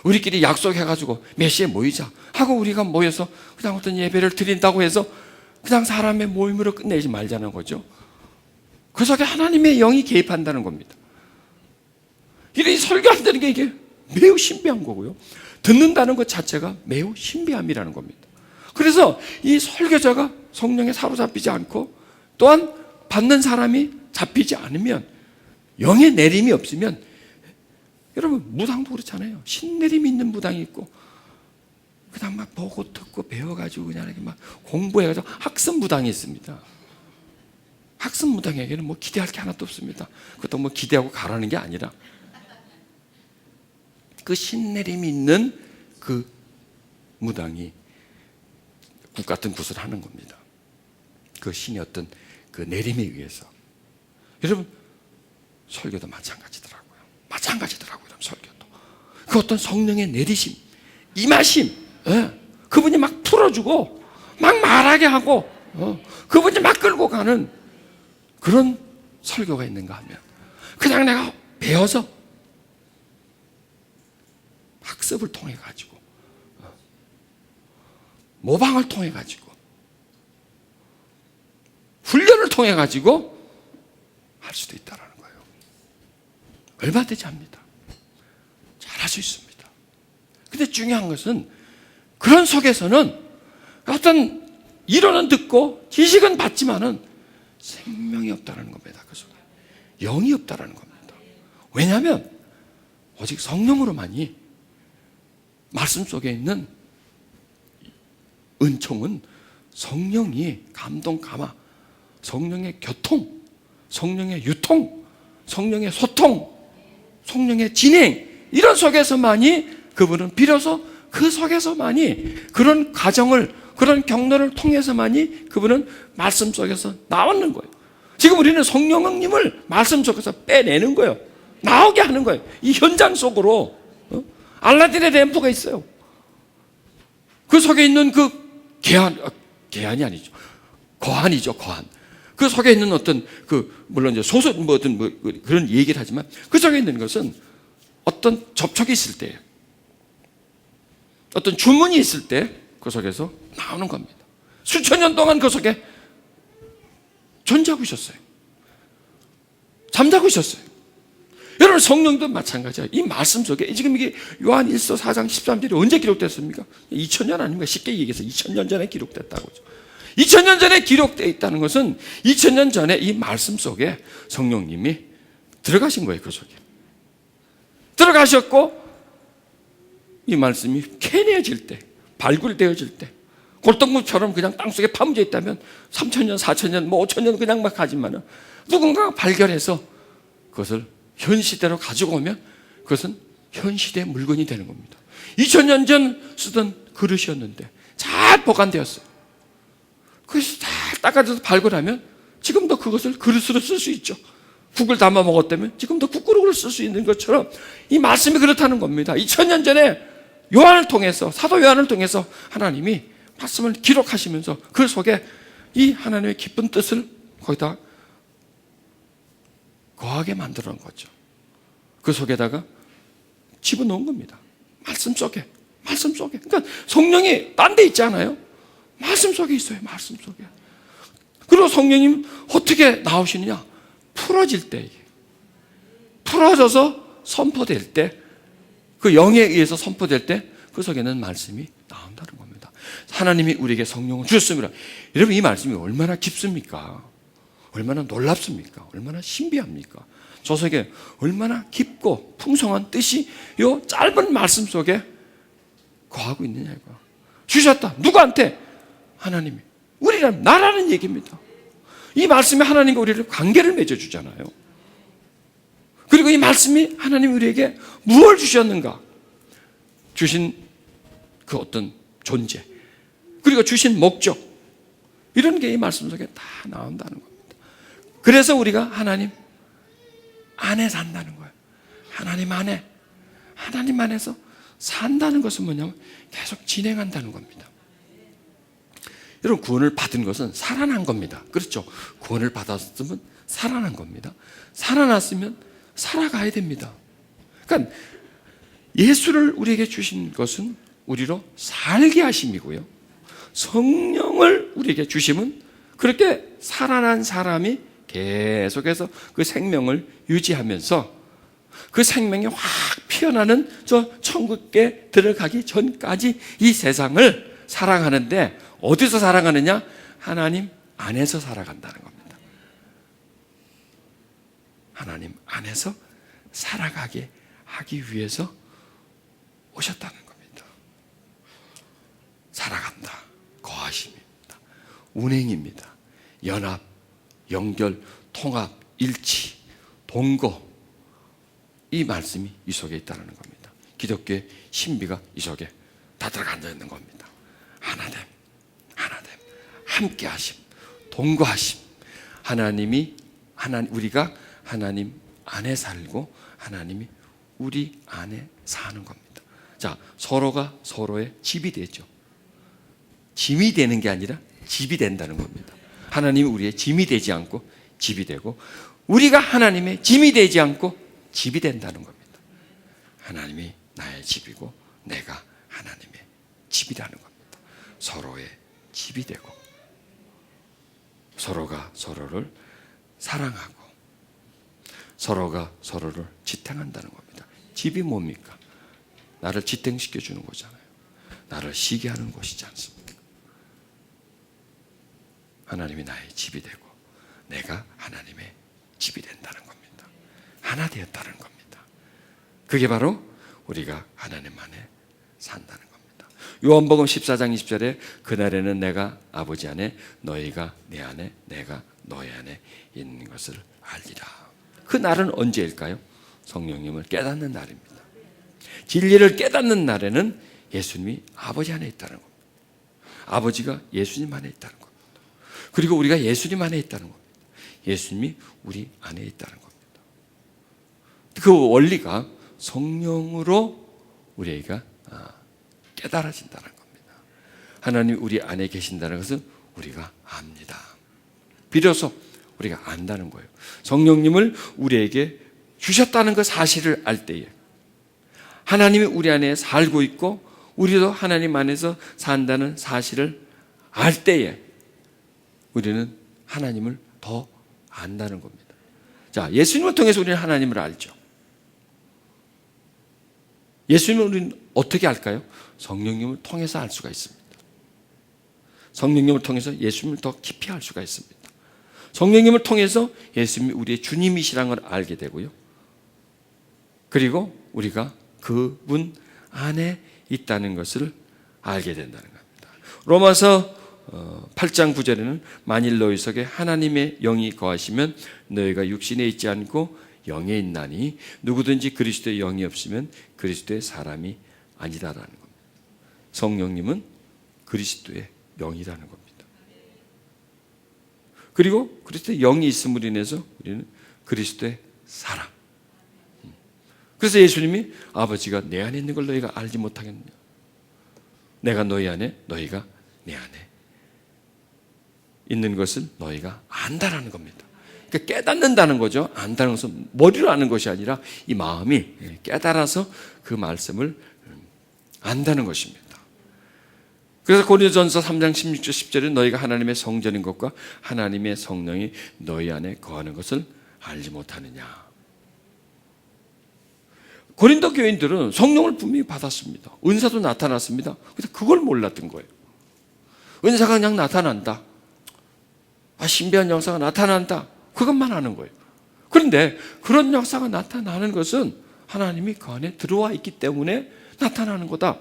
우리끼리 약속해가지고 몇 시에 모이자 하고 우리가 모여서 그냥 어떤 예배를 드린다고 해서 그냥 사람의 모임으로 끝내지 말자는 거죠. 그 속에 하나님의 영이 개입한다는 겁니다. 이 설교한다는 게 이게 매우 신비한 거고요. 듣는다는 것 자체가 매우 신비함이라는 겁니다. 그래서 이 설교자가 성령에 사로잡히지 않고, 또한 받는 사람이 잡히지 않으면, 영의 내림이 없으면, 여러분 무당도 그렇잖아요. 신내림이 있는 무당이 있고, 그냥 막 보고 듣고 배워가지고 그냥 이렇게 막 공부해가지고 학습 무당이 있습니다. 학습 무당에게는 뭐 기대할 게 하나도 없습니다. 그것도 뭐 기대하고 가라는 게 아니라, 그 신내림이 있는 그 무당이 국 같은 굿을 하는 겁니다. 그 신의 어떤 그 내림에 의해서. 여러분 설교도 마찬가지더라고요. 설교도 그 어떤 성령의 내리심, 임하심, 그분이 막 풀어주고 막 말하게 하고, 그분이 막 끌고 가는 그런 설교가 있는가 하면, 그냥 내가 배워서 학습을 통해 가지고, 모방을 통해 가지고, 훈련을 통해 가지고 할 수도 있다라는 거예요. 얼마든지 합니다. 잘할 수 있습니다. 근데 중요한 것은 그런 속에서는 어떤 이론은 듣고 지식은 받지만은 생명이 없다라는 겁니다. 그 속에 영이 없다라는 겁니다. 왜냐하면 오직 성령으로만이, 말씀 속에 있는 은총은 성령이 감동, 감화, 성령의 교통, 성령의 유통, 성령의 소통, 성령의 진행, 이런 속에서만이 그분은 비로소 그 속에서만이, 그런 과정을, 그런 경로를 통해서만이 그분은 말씀 속에서 나오는 거예요. 지금 우리는 성령님을 말씀 속에서 빼내는 거예요. 나오게 하는 거예요. 이 현장 속으로 알라딘의 램프가 있어요. 그 속에 있는 그 계한이 아니죠. 거한이죠, 거한. 그 속에 있는 어떤 물론 이제 소설 뭐든 그런 얘기를 하지만, 그 속에 있는 것은 어떤 접촉이 있을 때, 어떤 주문이 있을 때 그 속에서 나오는 겁니다. 수천 년 동안 그 속에 존재하고 있었어요. 잠자고 있었어요. 여러분 성령도 마찬가지예요. 이 말씀 속에, 지금 이게 요한 1서 4장 13절이 언제 기록됐습니까? 2000년 아닙니까? 쉽게 얘기해서 2000년 전에 기록됐다고 하죠. 2000년 전에 기록되어 있다는 것은 2000년 전에 이 말씀 속에 성령님이 들어가신 거예요. 그 속에 들어가셨고, 이 말씀이 캐내어질 때, 발굴되어질 때, 골동품처럼 그냥 땅속에 파묻혀 있다면 3000년, 4000년, 5000년 그냥 막 가지만은, 누군가가 발견해서 그것을 현 시대로 가지고 오면 그것은 현 시대의 물건이 되는 겁니다. 2000년 전 쓰던 그릇이었는데 잘 보관되었어요. 그래서 잘 닦아져서 발굴하면 지금도 그것을 그릇으로 쓸 수 있죠. 국을 담아 먹었다면 지금도 국그릇을 쓸 수 있는 것처럼 이 말씀이 그렇다는 겁니다. 2000년 전에 요한을 통해서, 사도 요한을 통해서 하나님이 말씀을 기록하시면서 그 속에 이 하나님의 깊은 뜻을 거기다 거하게 만들어 놓은 거죠. 그 속에다가 집어넣은 겁니다. 말씀 속에. 그러니까 성령이 딴 데 있지 않아요. 말씀 속에 있어요. 말씀 속에. 그리고 성령님 어떻게 나오시느냐? 풀어질 때, 풀어져서 선포될 때, 그 영에 의해서 선포될 때 그 속에는 말씀이 나온다는 겁니다. 하나님이 우리에게 성령을 주셨습니다. 여러분, 이 말씀이 얼마나 깊습니까? 얼마나 놀랍습니까? 얼마나 신비합니까? 저 속에 얼마나 깊고 풍성한 뜻이 이 짧은 말씀 속에 거하고 있느냐 이거. 주셨다. 누구한테? 하나님이. 우리라는 나라는 얘기입니다. 이 말씀이 하나님과 우리를 관계를 맺어주잖아요. 그리고 이 말씀이 하나님이 우리에게 무엇을 주셨는가? 주신 그 어떤 존재, 그리고 주신 목적, 이런 게 이 말씀 속에 다 나온다는 겁니다. 그래서 우리가 하나님 안에 산다는 거예요. 하나님 안에서 산다는 것은 뭐냐면 계속 진행한다는 겁니다. 여러분, 구원을 받은 것은 살아난 겁니다. 그렇죠? 구원을 받았으면 살아난 겁니다. 살아났으면 살아가야 됩니다. 그러니까 예수를 우리에게 주신 것은 우리로 살게 하심이고요, 성령을 우리에게 주심은 그렇게 살아난 사람이 계속해서 그 생명을 유지하면서 그 생명이 확 피어나는 저 천국에 들어가기 전까지 이 세상을 살아가는데, 어디서 살아가느냐? 하나님 안에서 살아간다는 겁니다. 하나님 안에서 살아가게 하기 위해서 오셨다는 겁니다. 살아간다, 거하심입니다. 운행입니다. 연합, 연결, 통합, 일치, 동거, 이 말씀이 이 속에 있다는 겁니다. 기독교의 신비가 이 속에 다 들어가 있는 겁니다. 하나됨, 함께하심, 동거하심. 우리가 하나님 안에 살고 하나님이 우리 안에 사는 겁니다. 자, 서로가 서로의 집이 되죠. 짐이 되는 게 아니라 집이 된다는 겁니다. 하나님이 우리의 짐이 되지 않고 집이 되고, 우리가 하나님의 짐이 되지 않고 집이 된다는 겁니다. 하나님이 나의 집이고 내가 하나님의 집이라는 겁니다. 서로의 집이 되고 서로가 서로를 사랑하고 서로가 서로를 지탱한다는 겁니다. 집이 뭡니까? 나를 지탱시켜 주는 거잖아요. 나를 쉬게 하는 곳이지 않습니까? 하나님이 나의 집이 되고 내가 하나님의 집이 된다는 겁니다. 하나 되었다는 겁니다. 그게 바로 우리가 하나님 안에 산다는 겁니다. 요한복음 14장 20절에 그날에는 내가 아버지 안에, 너희가 내 안에, 내가 너희 안에 있는 것을 알리라. 그 날은 언제일까요? 성령님을 깨닫는 날입니다. 진리를 깨닫는 날에는 예수님이 아버지 안에 있다는 겁니다. 아버지가 예수님 안에 있다는 겁니다. 그리고 우리가 예수님 안에 있다는 겁니다. 예수님이 우리 안에 있다는 겁니다. 그 원리가 성령으로 우리가 깨달아진다는 겁니다. 하나님이 우리 안에 계신다는 것은 우리가 압니다. 비로소 우리가 안다는 거예요. 성령님을 우리에게 주셨다는 그 사실을 알 때에, 하나님이 우리 안에 살고 있고 우리도 하나님 안에서 산다는 사실을 알 때에 우리는 하나님을 더 안다는 겁니다. 자, 예수님을 통해서 우리는 하나님을 알죠. 예수님을 우리는 어떻게 알까요? 성령님을 통해서 알 수가 있습니다. 성령님을 통해서 예수님을 더 깊이 알 수가 있습니다. 성령님을 통해서 예수님이 우리의 주님이시라는 걸 알게 되고요. 그리고 우리가 그분 안에 있다는 것을 알게 된다는 겁니다. 로마서 8장 9절에는 만일 너희 속에 하나님의 영이 거하시면 너희가 육신에 있지 않고 영에 있나니 누구든지 그리스도의 영이 없으면 그리스도의 사람이 아니라라는 겁니다. 성령님은 그리스도의 영이라는 겁니다. 그리고 그리스도의 영이 있음으로 인해서 우리는 그리스도의 사람. 그래서 예수님이 아버지가 내 안에 있는 걸 너희가 알지 못하겠느냐? 내가 너희 안에, 너희가 내 안에 있는 것을 너희가 안다라는 겁니다. 그러니까 깨닫는다는 거죠. 안다는 것은 머리로 아는 것이 아니라 이 마음이 깨달아서 그 말씀을 안다는 것입니다. 그래서 고린도전서 3장 16절 10절에 너희가 하나님의 성전인 것과 하나님의 성령이 너희 안에 거하는 것을 알지 못하느냐. 고린도 교인들은 성령을 분명히 받았습니다. 은사도 나타났습니다. 근데 그걸 몰랐던 거예요. 은사가 그냥 나타난다. 신비한 역사가 나타난다. 그것만 아는 거예요. 그런데 그런 역사가 나타나는 것은 하나님이 그 안에 들어와 있기 때문에 나타나는 거다.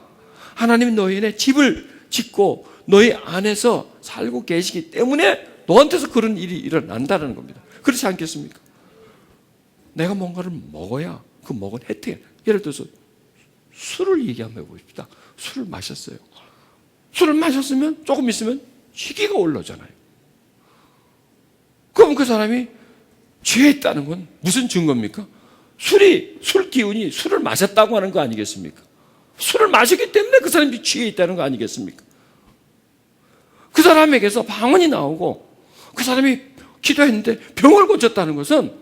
하나님이 너희 안에 집을 짓고 너희 안에서 살고 계시기 때문에 너한테서 그런 일이 일어난다는 겁니다. 그렇지 않겠습니까? 내가 뭔가를 먹어야 그 먹은 혜택, 예를 들어서 술을 얘기 한번 해봅시다. 술을 마셨어요. 술을 마셨으면 조금 있으면 시기가 올라오잖아요. 그럼 그 사람이 취했다는 건 무슨 증거입니까? 술 기운이 술을 마셨다고 하는 거 아니겠습니까? 술을 마셨기 때문에 그 사람이 취해 있다는 거 아니겠습니까? 그 사람에게서 방언이 나오고 그 사람이 기도했는데 병을 고쳤다는 것은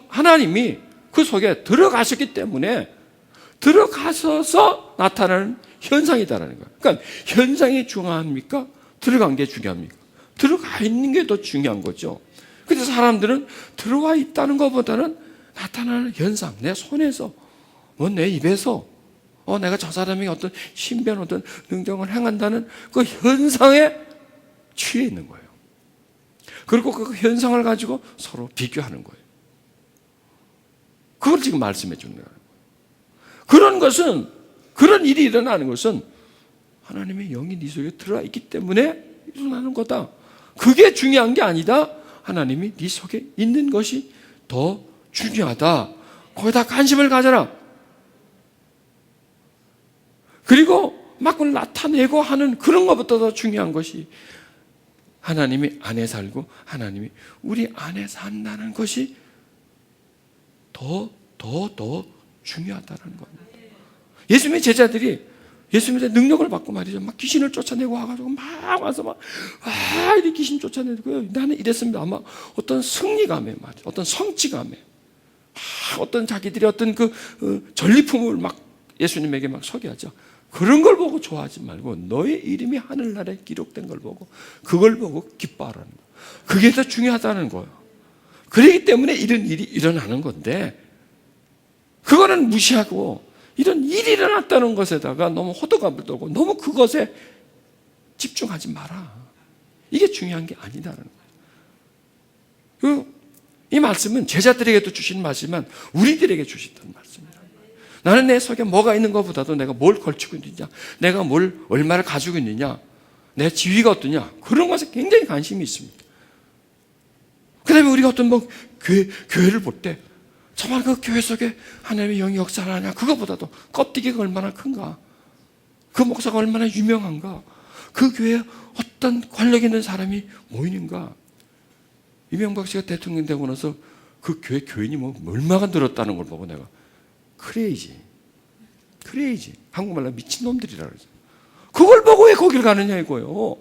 하나님이 그 속에 들어가셨기 때문에 들어가셔서 나타나는 현상이다라는 거예요. 그러니까 현상이 중요합니까? 들어간 게 중요합니까? 들어가 있는 게 더 중요한 거죠. 그래서 사람들은 들어와 있다는 것보다는 나타나는 현상, 내 손에서, 내 입에서, 내가 저 사람이 어떤 신비한 어떤 능력을 행한다는 그 현상에 취해 있는 거예요. 그리고 그 현상을 가지고 서로 비교하는 거예요. 그걸 지금 말씀해 주는 거예요. 그런 것은, 그런 일이 일어나는 것은 하나님의 영이 네 속에 들어와 있기 때문에 일어나는 거다. 그게 중요한 게 아니다. 하나님이 네 속에 있는 것이 더 중요하다. 거기다 관심을 가져라. 그리고 막 그걸 나타내고 하는 그런 것보다 더 중요한 것이 하나님이 안에 살고 하나님이 우리 안에 산다는 것이 더 중요하다는 겁니다. 예수님의 제자들이 예수님의 능력을 받고 말이죠. 막 귀신을 쫓아내고 와가지고 막 와서 막, 이렇게 귀신 쫓아내고요. 나는 이랬습니다. 아마 어떤 승리감에 말이죠. 어떤 성취감에. 어떤 자기들이 어떤 전리품을 막 예수님에게 막 소개하죠. 그런 걸 보고 좋아하지 말고 너의 이름이 하늘나라에 기록된 걸 보고 그걸 보고 기뻐하라는 거예요. 그게 더 중요하다는 거예요. 그렇기 때문에 이런 일이 일어나는 건데 그거는 무시하고 이런 일이 일어났다는 것에다가 너무 호들갑을 떨고 너무 그것에 집중하지 마라. 이게 중요한 게 아니다라는 거예요. 이 말씀은 제자들에게도 주신 말씀이지만 우리들에게 주시던 말씀이다. 나는 내 속에 뭐가 있는 것보다도 내가 뭘 걸치고 있느냐, 내가 뭘 얼마를 가지고 있느냐, 내 지위가 어떠냐, 그런 것에 굉장히 관심이 있습니다. 그 다음에 우리가 어떤 교회를 볼 때 정말 그 교회 속에 하나님의 영이 역사를 하냐, 그것보다도 껍데기가 얼마나 큰가, 그 목사가 얼마나 유명한가, 그 교회에 어떤 권력 있는 사람이 모이는가. 이명박 씨가 대통령 되고 나서 그 교회 교인이 얼마가 늘었다는 걸 보고 내가 크레이지. 한국말로 미친놈들이라 그러죠. 그걸 보고 왜 거길 가느냐 이거예요.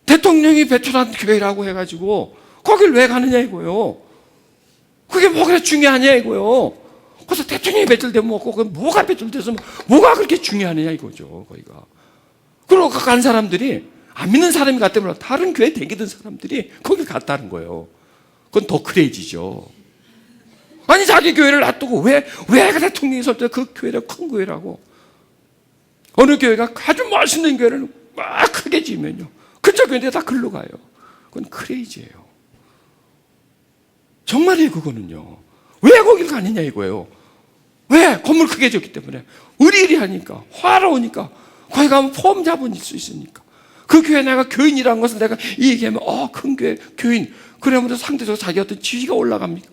대통령이 배출한 교회라고 해가지고 거길 왜 가느냐 이거예요. 그게 뭐가 중요하냐 이거예요. 그래서 대통령이 배출되면 뭐가 배출돼서 뭐가 그렇게 중요하느냐 이거죠. 거기가. 그리고 간 사람들이 안 믿는 사람이 갔다 몰라 다른 교회 다니던 사람들이 거길 갔다는 거예요. 그건 더 크레이지죠. 아니 자기 교회를 놔두고 왜 그 대통령이 설 때 그 교회를 큰 교회라고, 어느 교회가 아주 멋있는 교회를 막 크게 지으면요 그쪽 교회인데 다 글로 가요. 그건 크레이지예요. 정말이에요. 그거는요. 왜 거길 가느냐 이거예요. 왜? 건물 크게 지었기 때문에 의리의리하니까 화로우니까 거기 가면 폼 잡을 수 있으니까. 그 교회 내가 교인이라는 것을 내가 이 얘기하면 큰 교회 교인 그러면서 상대적으로 자기 어떤 지위가 올라갑니까?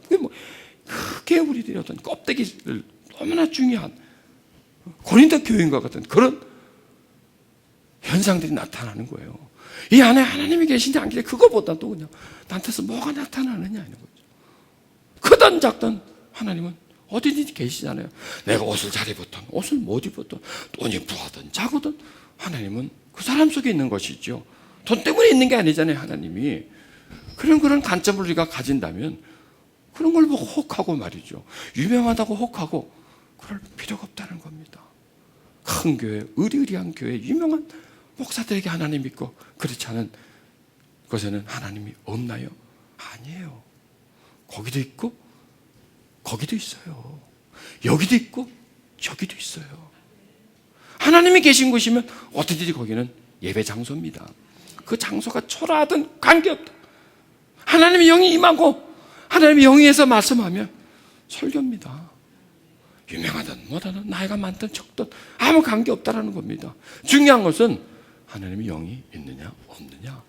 그게 우리들의 어떤 껍데기를 너무나 중요한 고린도 교인과 같은 그런 현상들이 나타나는 거예요. 이 안에 하나님이 계신지 안 계신지 그거보다도 그냥 나한테서 뭐가 나타나느냐 이런 거죠. 크든 작든 하나님은 어디든지 계시잖아요. 내가 옷을 잘 입었든 옷을 못 입었든 돈이 부하든 작거든 하나님은 그 사람 속에 있는 것이죠. 돈 때문에 있는 게 아니잖아요. 하나님이. 그런 관점을 우리가 가진다면 그런 걸 보고 혹하고 말이죠. 유명하다고 혹하고 그럴 필요가 없다는 겁니다. 큰 교회, 의리의리한 교회, 유명한 목사들에게 하나님 믿고 그렇지 않은 곳에는 하나님이 없나요? 아니에요. 거기도 있고 거기도 있어요. 여기도 있고 저기도 있어요. 하나님이 계신 곳이면 어떻게든지 거기는 예배 장소입니다. 그 장소가 초라하든 관계없다. 하나님의 영이 임하고 하나님의 영에서 말씀하면 설교입니다. 유명하든 뭐든 나이가 많든 적든 아무 관계없다라는 겁니다. 중요한 것은 하나님의 영이 있느냐 없느냐,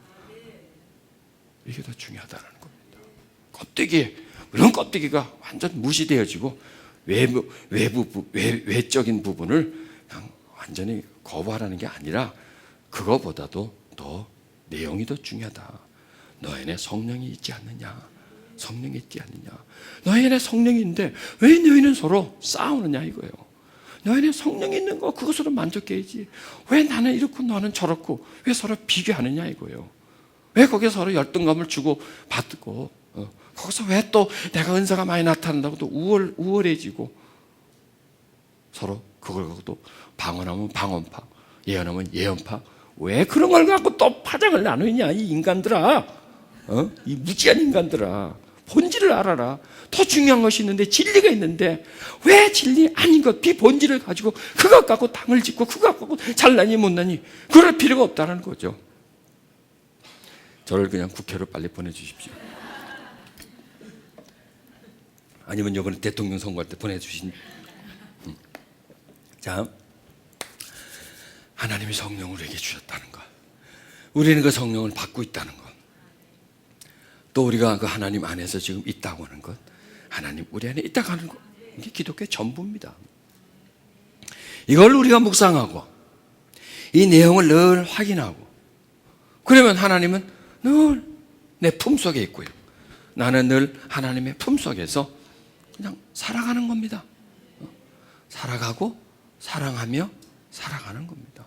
이게 더 중요하다는 겁니다. 껍데기, 이런 껍데기가 완전 무시되어지고 외적인 부분을 그냥 완전히 거부하라는 게 아니라 그거보다도 더 내용이 더 중요하다. 너 안에 성령이 있지 않느냐, 성령이 있지 않느냐. 너희 안에 성령이 있는데 왜 너희는 서로 싸우느냐 이거예요. 너희 안에 성령이 있는 거 그것으로 만족해야지. 왜 나는 이렇고 너는 저렇고 왜 서로 비교하느냐 이거예요. 왜 거기서 서로 열등감을 주고 받고 거기서 왜 또 내가 은사가 많이 나타난다고 또 우월해지고 서로 그걸 갖고 또 방언하면 방언파, 예언하면 예언파, 왜 그런 걸 갖고 또 파장을 나누냐 이 인간들아, 이 무지한 인간들아. 본질을 알아라. 더 중요한 것이 있는데, 진리가 있는데 왜 진리 아닌 것 비본질을 가지고 그것 갖고 당을 짓고 그것 갖고 잘나니 못나니 그럴 필요가 없다는 거죠. 저를 그냥 국회로 빨리 보내주십시오. 아니면 이번에 대통령 선거할 때 보내주신. 자, 하나님이 성령을 우리에게 주셨다는 것, 우리는 그 성령을 받고 있다는 것, 또 우리가 그 하나님 안에서 지금 있다고 하는 것, 하나님 우리 안에 있다고 하는 것, 이게 기독교의 전부입니다. 이걸 우리가 묵상하고 이 내용을 늘 확인하고, 그러면 하나님은 늘 내 품속에 있고요, 나는 늘 하나님의 품속에서 그냥 살아가는 겁니다. 살아가고 사랑하며 살아가는 겁니다.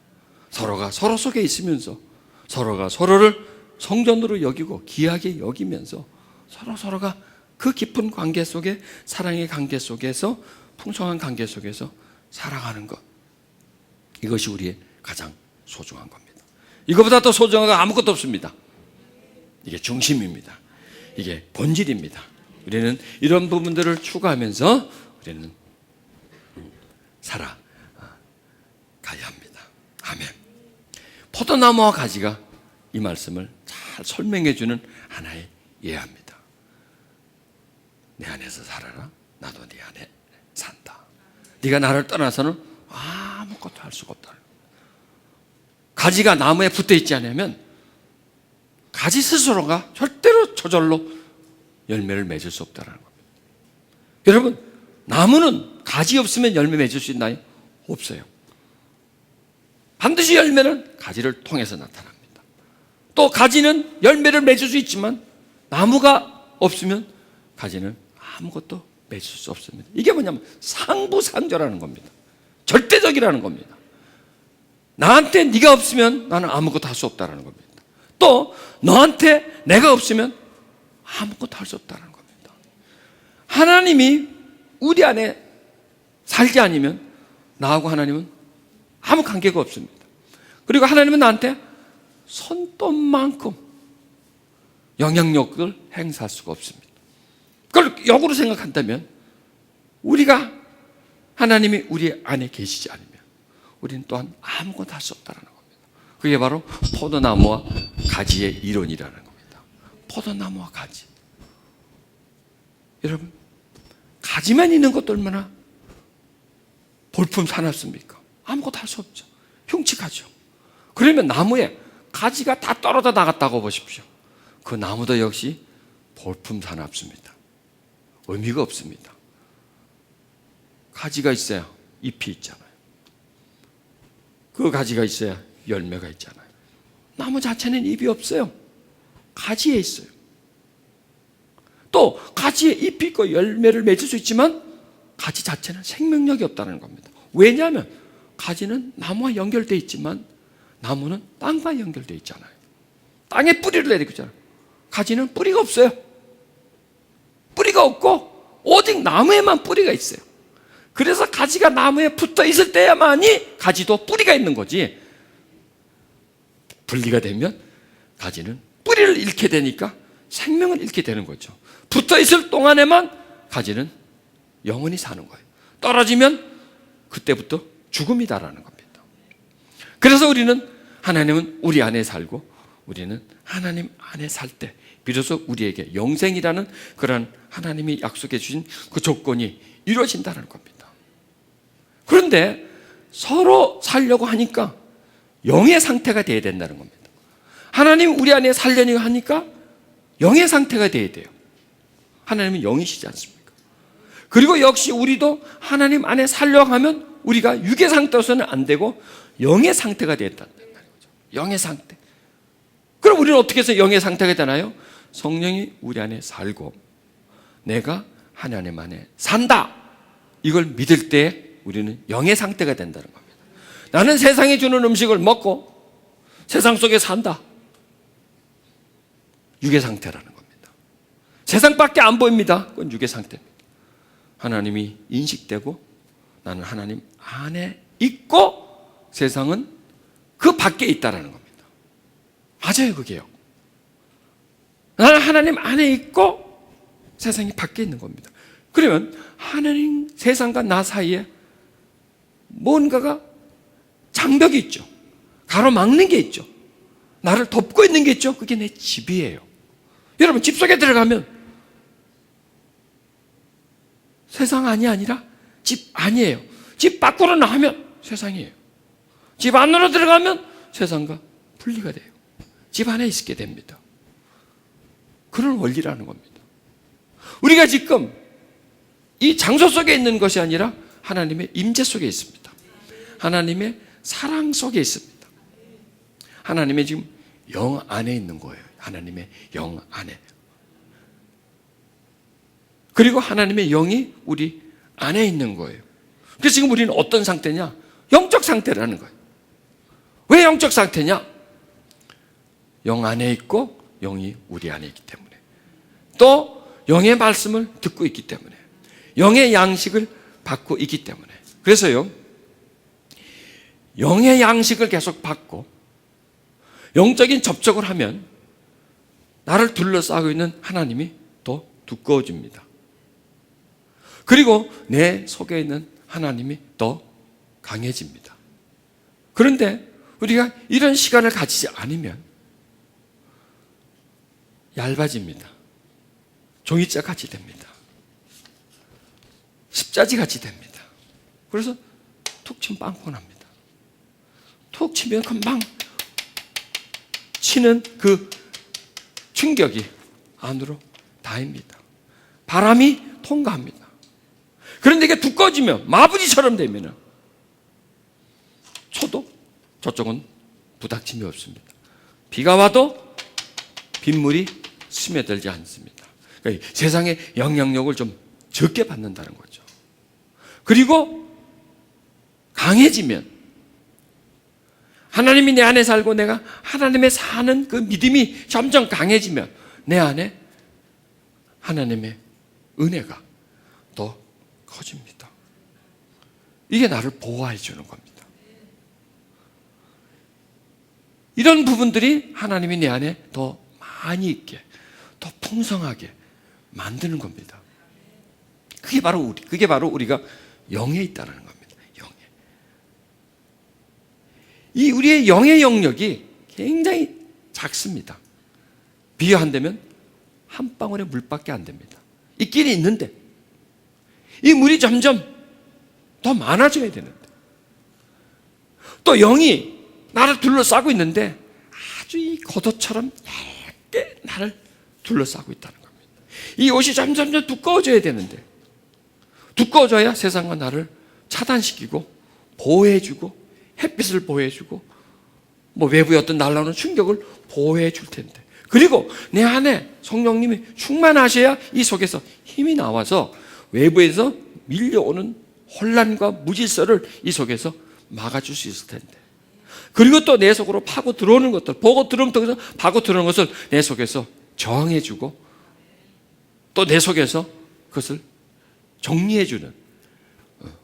서로가 서로 속에 있으면서 서로가 서로를 성전으로 여기고 귀하게 여기면서 서로가 그 깊은 관계 속에, 사랑의 관계 속에서, 풍성한 관계 속에서 살아가는 것, 이것이 우리의 가장 소중한 겁니다. 이거보다 더 소중한 건 아무것도 없습니다. 이게 중심입니다. 이게 본질입니다. 우리는 이런 부분들을 추구하면서 우리는 살아가야 합니다. 아멘. 포도나무와 가지가 이 말씀을 잘 설명해 주는 하나의 예화입니다. 내 안에서 살아라, 나도 네 안에 산다. 네가 나를 떠나서는 아무것도 할 수가 없다. 가지가 나무에 붙어 있지 않으면 가지 스스로가 절대로 저절로 열매를 맺을 수 없다는 겁니다. 여러분, 나무는 가지 없으면 열매 맺을 수 있나요? 없어요. 반드시 열매는 가지를 통해서 나타납니다. 또 가지는 열매를 맺을 수 있지만 나무가 없으면 가지는 아무것도 맺을 수 없습니다. 이게 뭐냐면 상부상조라는 겁니다. 절대적이라는 겁니다. 나한테 네가 없으면 나는 아무것도 할 수 없다는 겁니다. 또 너한테 내가 없으면 아무것도 할 수 없다는 겁니다. 하나님이 우리 안에 살지 않으면 나하고 하나님은 아무 관계가 없습니다. 그리고 하나님은 나한테 손톱만큼 영향력을 행사할 수가 없습니다. 그걸 역으로 생각한다면 우리가 하나님이 우리 안에 계시지 않으면 우리는 또한 아무것도 할 수 없다는 겁니다. 그게 바로 포도나무와 가지의 이론이라는 겁니다. 포도나무와 가지. 여러분, 가지만 있는 것도 얼마나 볼품 사납습니까? 아무것도 할 수 없죠. 흉측하죠. 그러면 나무에 가지가 다 떨어져 나갔다고 보십시오. 그 나무도 역시 볼품 사납습니다. 의미가 없습니다. 가지가 있어야 잎이 있잖아요. 그 가지가 있어야 열매가 있잖아요. 나무 자체는 잎이 없어요. 가지에 있어요. 또 가지에 잎이 있고 열매를 맺을 수 있지만 가지 자체는 생명력이 없다는 겁니다. 왜냐하면 가지는 나무와 연결되어 있지만 나무는 땅과 연결되어 있잖아요. 땅에 뿌리를 내리고 있잖아요. 가지는 뿌리가 없어요. 뿌리가 없고 오직 나무에만 뿌리가 있어요. 그래서 가지가 나무에 붙어 있을 때야만이 가지도 뿌리가 있는 거지, 분리가 되면 가지는 뿌리를 잃게 되니까 생명을 잃게 되는 거죠. 붙어 있을 동안에만 가지는 영원히 사는 거예요. 떨어지면 그때부터 죽음이다라는 겁니다. 그래서 하나님은 우리 안에 살고 우리는 하나님 안에 살 때 비로소 우리에게 영생이라는 그런 하나님이 약속해 주신 그 조건이 이루어진다는 겁니다. 그런데 서로 살려고 하니까 영의 상태가 되어야 된다는 겁니다. 하나님 우리 안에 살려고 하니까 영의 상태가 되어야 돼요. 하나님은 영이시지 않습니까? 그리고 역시 우리도 하나님 안에 살려고 하면 우리가 육의 상태로서는 안 되고 영의 상태가 되어야 된다는 거죠. 영의 상태. 그럼 우리는 어떻게 해서 영의 상태가 되나요? 성령이 우리 안에 살고 내가 하나님 안에 산다, 이걸 믿을 때 우리는 영의 상태가 된다는 겁니다. 나는 세상이 주는 음식을 먹고 세상 속에 산다, 육의 상태라는 겁니다. 세상밖에 안 보입니다. 그건 육의 상태입니다. 하나님이 인식되고 나는 하나님 안에 있고 세상은 그 밖에 있다는 겁니다. 맞아요, 그게요. 나는 하나님 안에 있고 세상이 밖에 있는 겁니다. 그러면 하나님, 세상과 나 사이에 뭔가가 장벽이 있죠. 가로막는 게 있죠. 나를 덮고 있는 게 있죠. 그게 내 집이에요. 여러분, 집 속에 들어가면 세상 안이 아니라 집 안이에요. 집 밖으로 나가면 세상이에요. 집 안으로 들어가면 세상과 분리가 돼요. 집 안에 있게 됩니다. 그런 원리라는 겁니다. 우리가 지금 이 장소 속에 있는 것이 아니라 하나님의 임재 속에 있습니다. 하나님의 사랑 속에 있습니다. 하나님의 지금 영 안에 있는 거예요. 하나님의 영 안에. 그리고 하나님의 영이 우리 안에 있는 거예요. 그래서 지금 우리는 어떤 상태냐? 영적 상태라는 거예요. 왜 영적 상태냐? 영 안에 있고 영이 우리 안에 있기 때문에, 또 영의 말씀을 듣고 있기 때문에, 영의 양식을 받고 있기 때문에. 그래서요, 영의 양식을 계속 받고 영적인 접촉을 하면 나를 둘러싸고 있는 하나님이 더 두꺼워집니다. 그리고 내 속에 있는 하나님이 더 강해집니다. 그런데 우리가 이런 시간을 가지지 않으면 얇아집니다. 종이자 같이 됩니다. 십자지 같이 됩니다. 그래서 툭 치면 빵꾸 납니다. 툭 치면 금방 치는 그 충격이 안으로 닿습니다. 바람이 통과합니다. 그런데 이게 두꺼워지면, 마부지처럼 되면 쳐도 저쪽은 부닥침이 없습니다. 비가 와도 빗물이 스며들지 않습니다. 그러니까 세상의 영향력을 좀 적게 받는다는 거죠. 그리고 강해지면, 하나님이 내 안에 살고 내가 하나님의 사는 그 믿음이 점점 강해지면 내 안에 하나님의 은혜가 더 커집니다. 이게 나를 보호해 주는 겁니다. 이런 부분들이 하나님이 내 안에 더 많이 있게, 더 풍성하게 만드는 겁니다. 그게 바로 우리가 영에 있다는 겁니다. 영에. 이 우리의 영의 영역이 굉장히 작습니다. 비유한다면 한 방울의 물밖에 안 됩니다. 있긴 있는데 이 물이 점점 더 많아져야 되는데, 또 영이 나를 둘러싸고 있는데 아주 이 겉옷처럼 얇게 나를 둘러싸고 있다는 겁니다. 이 옷이 점점 두꺼워져야 되는데, 두꺼워져야 세상과 나를 차단시키고 보호해주고 햇빛을 보호해주고 뭐 외부의 어떤 날라오는 충격을 보호해 줄 텐데, 그리고 내 안에 성령님이 충만하셔야 이 속에서 힘이 나와서 외부에서 밀려오는 혼란과 무질서를 이 속에서 막아줄 수 있을 텐데, 그리고 또 내 속으로 파고 들어오는 것들, 보고 들어오면 통해서 파고 들어오는 것을 내 속에서 저항해주고 또 내 속에서 그것을 정리해주는,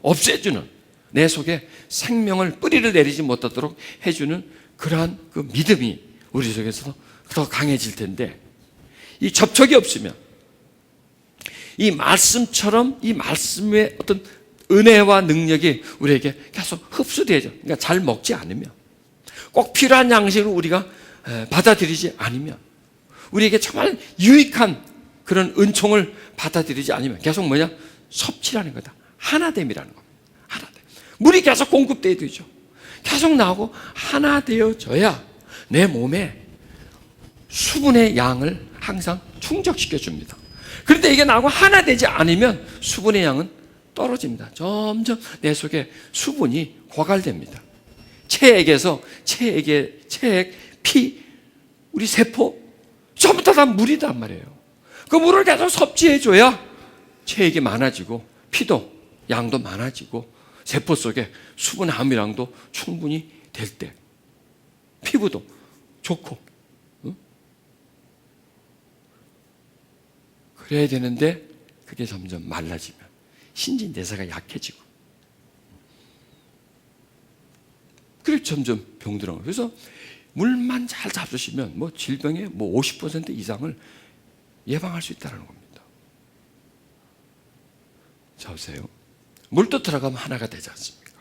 없애주는, 내 속에 생명을 뿌리를 내리지 못하도록 해주는 그러한 그 믿음이 우리 속에서 더 강해질 텐데, 이 접촉이 없으면 이 말씀처럼 이 말씀의 어떤 은혜와 능력이 우리에게 계속 흡수되죠. 그러니까 잘 먹지 않으면, 꼭 필요한 양식을 우리가 받아들이지 않으면, 우리에게 정말 유익한 그런 은총을 받아들이지 않으면 계속 뭐냐? 섭취라는 거다. 하나됨이라는 겁니다. 하나됨. 물이 계속 공급돼야 되죠. 계속 나오고 하나 되어져야 내 몸에 수분의 양을 항상 충족시켜 줍니다. 그런데 이게 나오고 하나 되지 않으면 수분의 양은 떨어집니다. 점점 내 속에 수분이 고갈됩니다. 체액에서 체액, 피, 우리 세포 전부 다 물이란 말이에요. 그 물을 계속 섭취해줘야 체액이 많아지고 피도 양도 많아지고 세포 속에 수분 함유량도 충분히 될 때 피부도 좋고, 응? 그래야 되는데 그게 점점 말라지면 신진대사가 약해지고, 그래 점점 병들어요. 그래서 물만 잘 잡수시면 뭐 질병의 뭐 50% 이상을 예방할 수 있다는 겁니다. 자, 보세요. 물도 들어가면 하나가 되지 않습니까?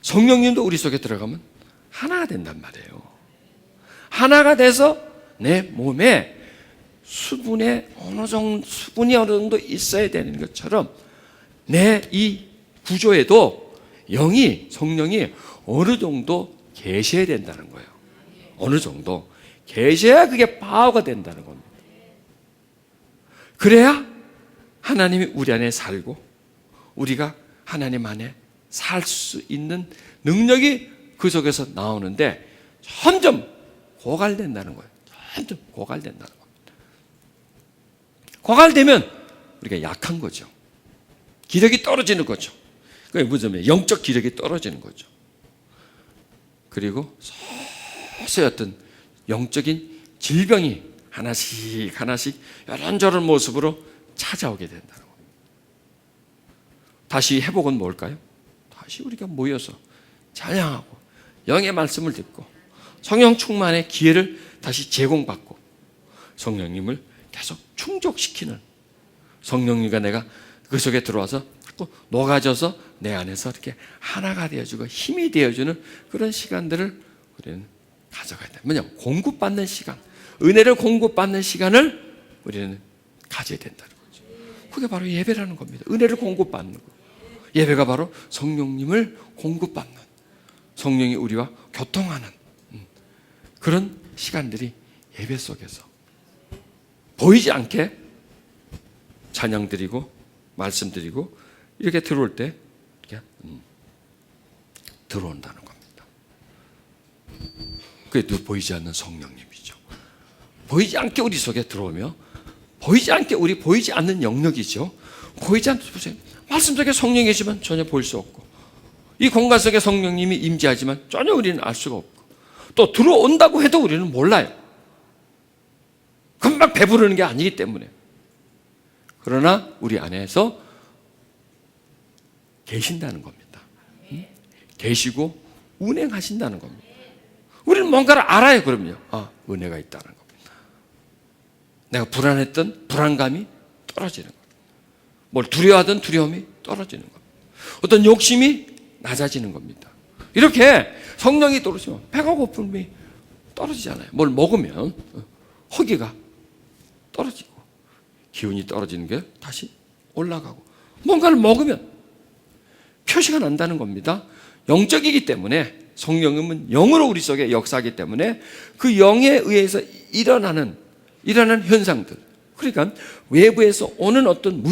성령님도 우리 속에 들어가면 하나가 된단 말이에요. 하나가 돼서 내 몸에 수분이 어느 정도 있어야 되는 것처럼 내 이 구조에도 성령이 어느 정도 계셔야 된다는 거예요. 어느 정도 계셔야 그게 파워가 된다는 겁니다. 그래야 하나님이 우리 안에 살고 우리가 하나님 안에 살 수 있는 능력이 그 속에서 나오는데 점점 고갈된다는 거예요. 점점 고갈된다는 겁니다. 고갈되면 우리가 약한 거죠. 기력이 떨어지는 거죠. 그게 무슨 영적 기력이 떨어지는 거죠. 그리고 서서히 어떤 영적인 질병이 하나씩 이런저런 모습으로 찾아오게 된다는 거예요. 다시 회복은 뭘까요? 다시 우리가 모여서 찬양하고 영의 말씀을 듣고 성령 충만의 기회를 다시 제공받고 성령님을 계속 충족시키는, 성령님과 내가 그 속에 들어와서 자꾸 녹아져서 내 안에서 이렇게 하나가 되어주고 힘이 되어주는 그런 시간들을 우리는 가져가야 돼요. 뭐냐? 공급받는 시간, 은혜를 공급받는 시간을 우리는 가져야 된다는 거죠. 그게 바로 예배라는 겁니다. 은혜를 공급받는 거. 예배가 바로 성령님을 공급받는, 성령이 우리와 교통하는 그런 시간들이 예배 속에서 보이지 않게 찬양 드리고 말씀 드리고 이렇게 들어올 때 이렇게 들어온다는 겁니다. 그게 보이지 않는 성령님이죠. 보이지 않게 우리 속에 들어오며 보이지 않는 영역이죠. 보이지 않는, 보세요. 말씀 속에 성령이 계시면 전혀 볼 수 없고, 이 공간 속에 성령님이 임재하지만 전혀 우리는 알 수가 없고, 또 들어온다고 해도 우리는 몰라요. 금방 배부르는 게 아니기 때문에. 그러나 우리 안에서 계신다는 겁니다. 계시고 운행하신다는 겁니다. 우리는 뭔가를 알아요. 그럼요. 은혜가 있다는 겁니다. 내가 불안했던 불안감이 떨어지는 겁니다. 뭘 두려워하던 두려움이 떨어지는 겁니다. 어떤 욕심이 낮아지는 겁니다. 이렇게 성령이 떨어지면 배가 고픔이 떨어지잖아요. 뭘 먹으면 허기가 떨어지고 기운이 떨어지는 게 다시 올라가고, 뭔가를 먹으면 표시가 난다는 겁니다. 영적이기 때문에, 성령님은 영으로 우리 속에 역사하기 때문에 그 영에 의해서 일어나는 현상들, 그러니까 외부에서 오는 어떤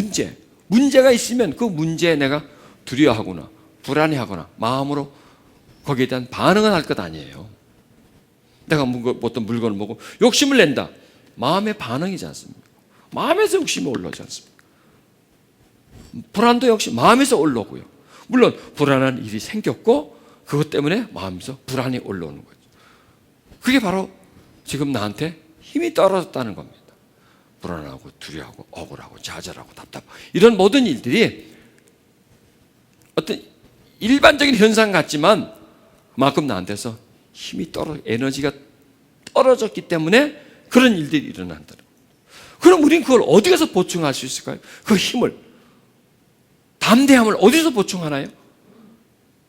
문제가 있으면 그 문제에 내가 두려워하거나 불안해하거나 마음으로 거기에 대한 반응을 할 것 아니에요. 내가 어떤 물건을 먹고 욕심을 낸다. 마음의 반응이지 않습니까? 마음에서 욕심이 올라오지 않습니까? 불안도 역시 마음에서 올라오고요. 물론 불안한 일이 생겼고 그것 때문에 마음에서 불안이 올라오는 거죠. 그게 바로 지금 나한테 힘이 떨어졌다는 겁니다. 불안하고 두려워하고 억울하고 좌절하고 답답하고 이런 모든 일들이 어떤 일반적인 현상 같지만 그만큼 나한테서 에너지가 떨어졌기 때문에 그런 일들이 일어난다는 거예요. 그럼 우린 그걸 어디 가서 보충할 수 있을까요? 그 힘을, 담대함을 어디서 보충하나요?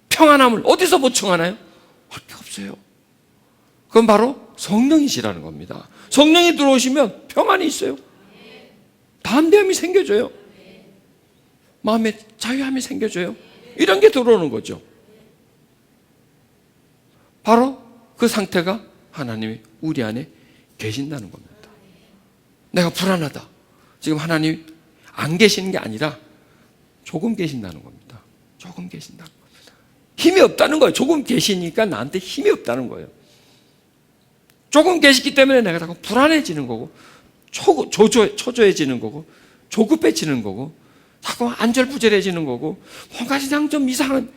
평안함을 어디서 보충하나요? 할 게 없어요. 그건 바로 성령이시라는 겁니다. 성령이 들어오시면 평안이 있어요. 담대함이 생겨져요. 마음의 자유함이 생겨져요. 이런 게 들어오는 거죠. 바로 그 상태가 하나님이 우리 안에 계신다는 겁니다. 내가 불안하다. 지금 하나님이 안 계시는 게 아니라 조금 계신다는 겁니다. 조금 계신다는 겁니다. 힘이 없다는 거예요. 조금 계시니까 나한테 힘이 없다는 거예요. 조금 계시기 때문에 내가 자꾸 불안해지는 거고, 초조해지는 거고, 조급해지는 거고, 자꾸 안절부절해지는 거고, 뭔가 그냥 좀 이상한,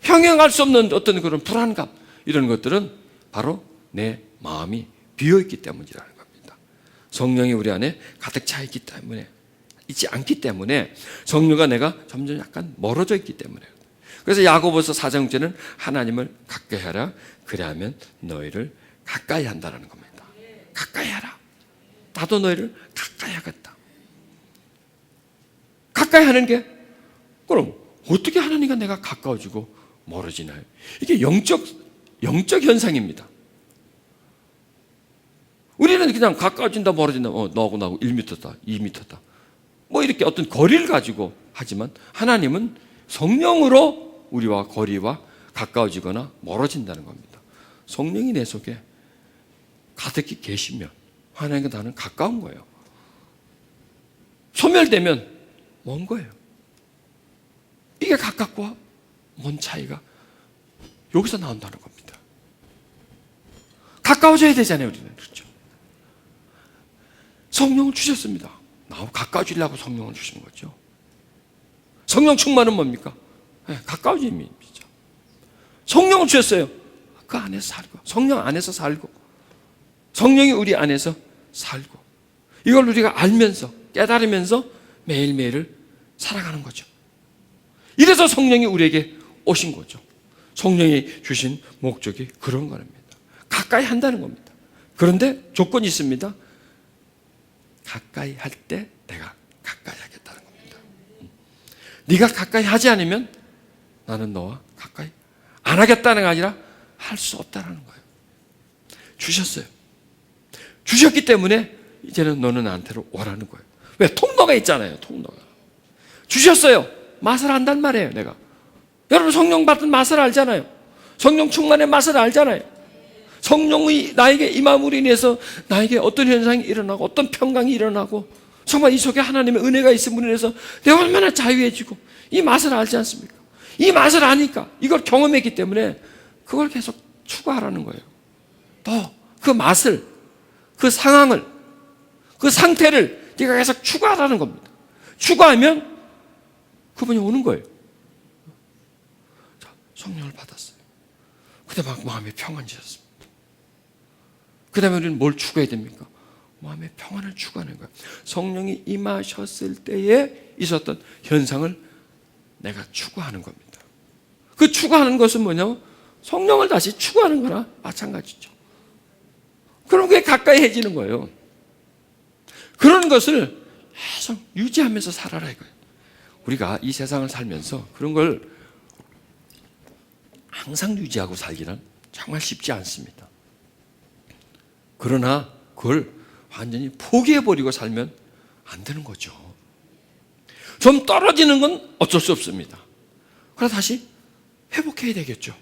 평행할 수 없는 어떤 그런 불안감, 이런 것들은 바로 내 마음이 비어있기 때문이라는 겁니다. 성령이 우리 안에 가득 차 있기 때문에, 있지 않기 때문에, 성령과 내가 점점 약간 멀어져 있기 때문에. 그래서 야고보서 4장 6절은 하나님을 가까이 하라. 그래야면 너희를 가까이 한다는 겁니다. 가까이 하라. 나도 너희를 가까이 하겠다. 가까이 하는 게, 그럼 어떻게 하나님과 내가 가까워지고 멀어지나요? 이게 영적 현상입니다. 우리는 그냥 가까워진다 멀어진다, 너하고 나하고 1m다 2m다 뭐 이렇게 어떤 거리를 가지고 하지만, 하나님은 성령으로 우리와 거리와 가까워지거나 멀어진다는 겁니다. 성령이 내 속에 가득히 계시면 하나님과 나는 가까운 거예요. 소멸되면 먼 거예요. 이게 가깝고 먼 차이가 여기서 나온다는 겁니다. 가까워져야 되잖아요, 우리는. 그렇죠? 성령을 주셨습니다. 나하고 가까워지려고 성령을 주시는 거죠. 성령 충만은 뭡니까? 네, 가까워짐이죠. 성령을 주셨어요. 그 안에서 살고, 성령 안에서 살고, 성령이 우리 안에서 살고, 이걸 우리가 알면서 깨달으면서 매일매일을 살아가는 거죠. 이래서 성령이 우리에게 오신 거죠. 성령이 주신 목적이 그런 겁니다. 가까이 한다는 겁니다. 그런데 조건이 있습니다. 가까이 할 때 내가 가까이 하겠다는 겁니다. 네가 가까이 하지 않으면 나는 너와 가까이 안 하겠다는 게 아니라 할 수 없다는 거예요. 주셨어요. 주셨기 때문에 이제는 너는 나한테로 오라는 거예요. 왜? 통로가 있잖아요. 통로가. 주셨어요. 맛을 안단 말이에요. 내가. 여러분 성령 받은 맛을 알잖아요. 성령 충만의 맛을 알잖아요. 성령이 나에게 임함으로 인해서 나에게 어떤 현상이 일어나고 어떤 평강이 일어나고, 정말 이 속에 하나님의 은혜가 있음으로 인해서 내가 얼마나 자유해지고, 이 맛을 알지 않습니까? 이 맛을 아니까, 이걸 경험했기 때문에 그걸 계속 추구하라는 거예요. 더 그 맛을, 그 상황을, 그 상태를 네가 계속 추구하라는 겁니다. 추구하면 그분이 오는 거예요. 자, 성령을 받았어요. 그때 막 마음에 평안해졌습니다. 그 다음에 우리는 뭘 추구해야 됩니까? 마음의 평안을 추구하는 거예요. 성령이 임하셨을 때에 있었던 현상을 내가 추구하는 겁니다. 그 추구하는 것은 뭐냐면 성령을 다시 추구하는 거나 마찬가지죠. 그럼 그게 가까이 해지는 거예요. 그런 것을 계속 유지하면서 살아라 이거예요. 우리가 이 세상을 살면서 그런 걸 항상 유지하고 살기는 정말 쉽지 않습니다. 그러나 그걸 완전히 포기해버리고 살면 안 되는 거죠. 좀 떨어지는 건 어쩔 수 없습니다. 그래서 다시 회복해야 되겠죠.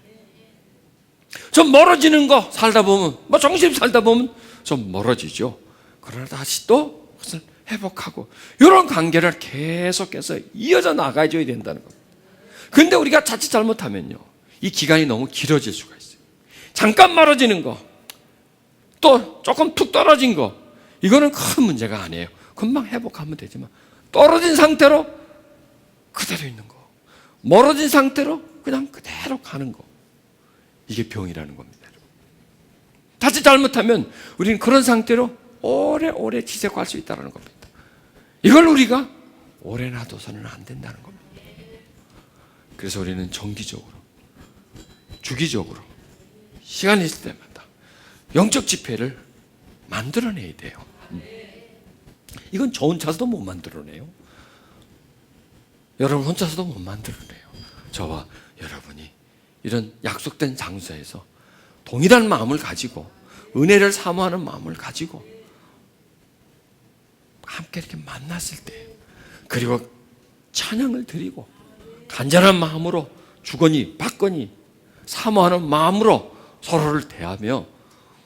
좀 멀어지는 거 살다 보면, 뭐 정신 살다 보면 좀 멀어지죠. 그러나 다시 또 그것을 회복하고, 이런 관계를 계속해서 이어져 나가줘야 된다는 겁니다. 그런데 우리가 자칫 잘못하면요, 이 기간이 너무 길어질 수가 있어요. 잠깐 멀어지는 거, 또 조금 툭 떨어진 거, 이거는 큰 문제가 아니에요. 금방 회복하면 되지만, 떨어진 상태로 그대로 있는 거, 멀어진 상태로 그냥 그대로 가는 거, 이게 병이라는 겁니다. 자칫 잘못하면 우리는 그런 상태로 오래오래 지속할 수 있다는 겁니다. 이걸 우리가 오래 놔둬서는 안 된다는 겁니다. 그래서 우리는 정기적으로, 주기적으로 시간이 있을 때마다 영적 지폐를 만들어내야 돼요. 이건 저 혼자서도 못 만들어내요. 여러분 혼자서도 못 만들어내요. 저와 여러분이 이런 약속된 장소에서 동일한 마음을 가지고 은혜를 사모하는 마음을 가지고 함께 이렇게 만났을 때, 그리고 찬양을 드리고 간절한 마음으로 주거니 받거니 사모하는 마음으로 서로를 대하며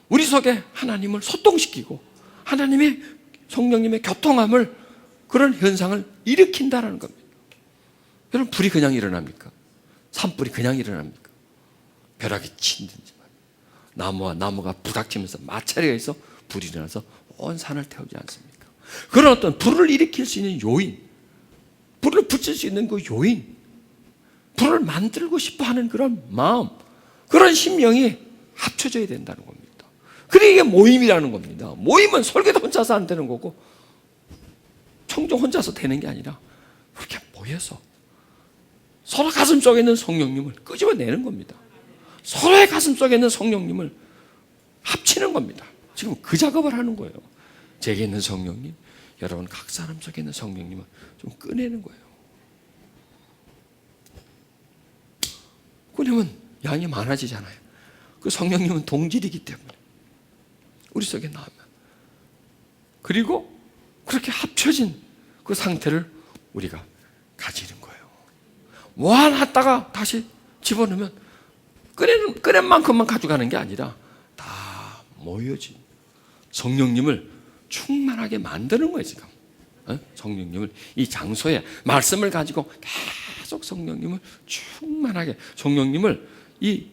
우리 속에 하나님을 소통시키고 하나님의 성령님의 교통함을, 그런 현상을 일으킨다는 겁니다. 여러분, 불이 그냥 일어납니까? 산불이 그냥 일어납니까? 벼락이 친든지 나무와 나무가 부닥치면서 마찰이 해서 불이 일어나서 온 산을 태우지 않습니까? 그런 어떤 불을 일으킬 수 있는 요인, 불을 붙일 수 있는 그 요인, 불을 만들고 싶어 하는 그런 마음, 그런 심령이 합쳐져야 된다는 겁니다. 그게 이게 모임이라는 겁니다. 모임은 설교도 혼자서 안 되는 거고 청종 혼자서 되는 게 아니라 그렇게 모여서 서로 가슴 속에 있는 성령님을 끄집어내는 겁니다. 서로의 가슴 속에 있는 성령님을 합치는 겁니다. 지금 그 작업을 하는 거예요. 제게 있는 성령님, 여러분 각 사람 속에 있는 성령님을 좀 꺼내는 거예요. 꺼내면 양이 많아지잖아요. 그 성령님은 동질이기 때문에 우리 속에 나오면, 그리고 그렇게 합쳐진 그 상태를 우리가 가지는 거예요. 모아놨다가 다시 집어넣으면 꺼낸 만큼만 가져가는 게 아니라 다 모여진 성령님을 충만하게 만드는 거예요. 지금 성령님을 이 장소에 말씀을 가지고 계속 성령님을 충만하게, 성령님을, 이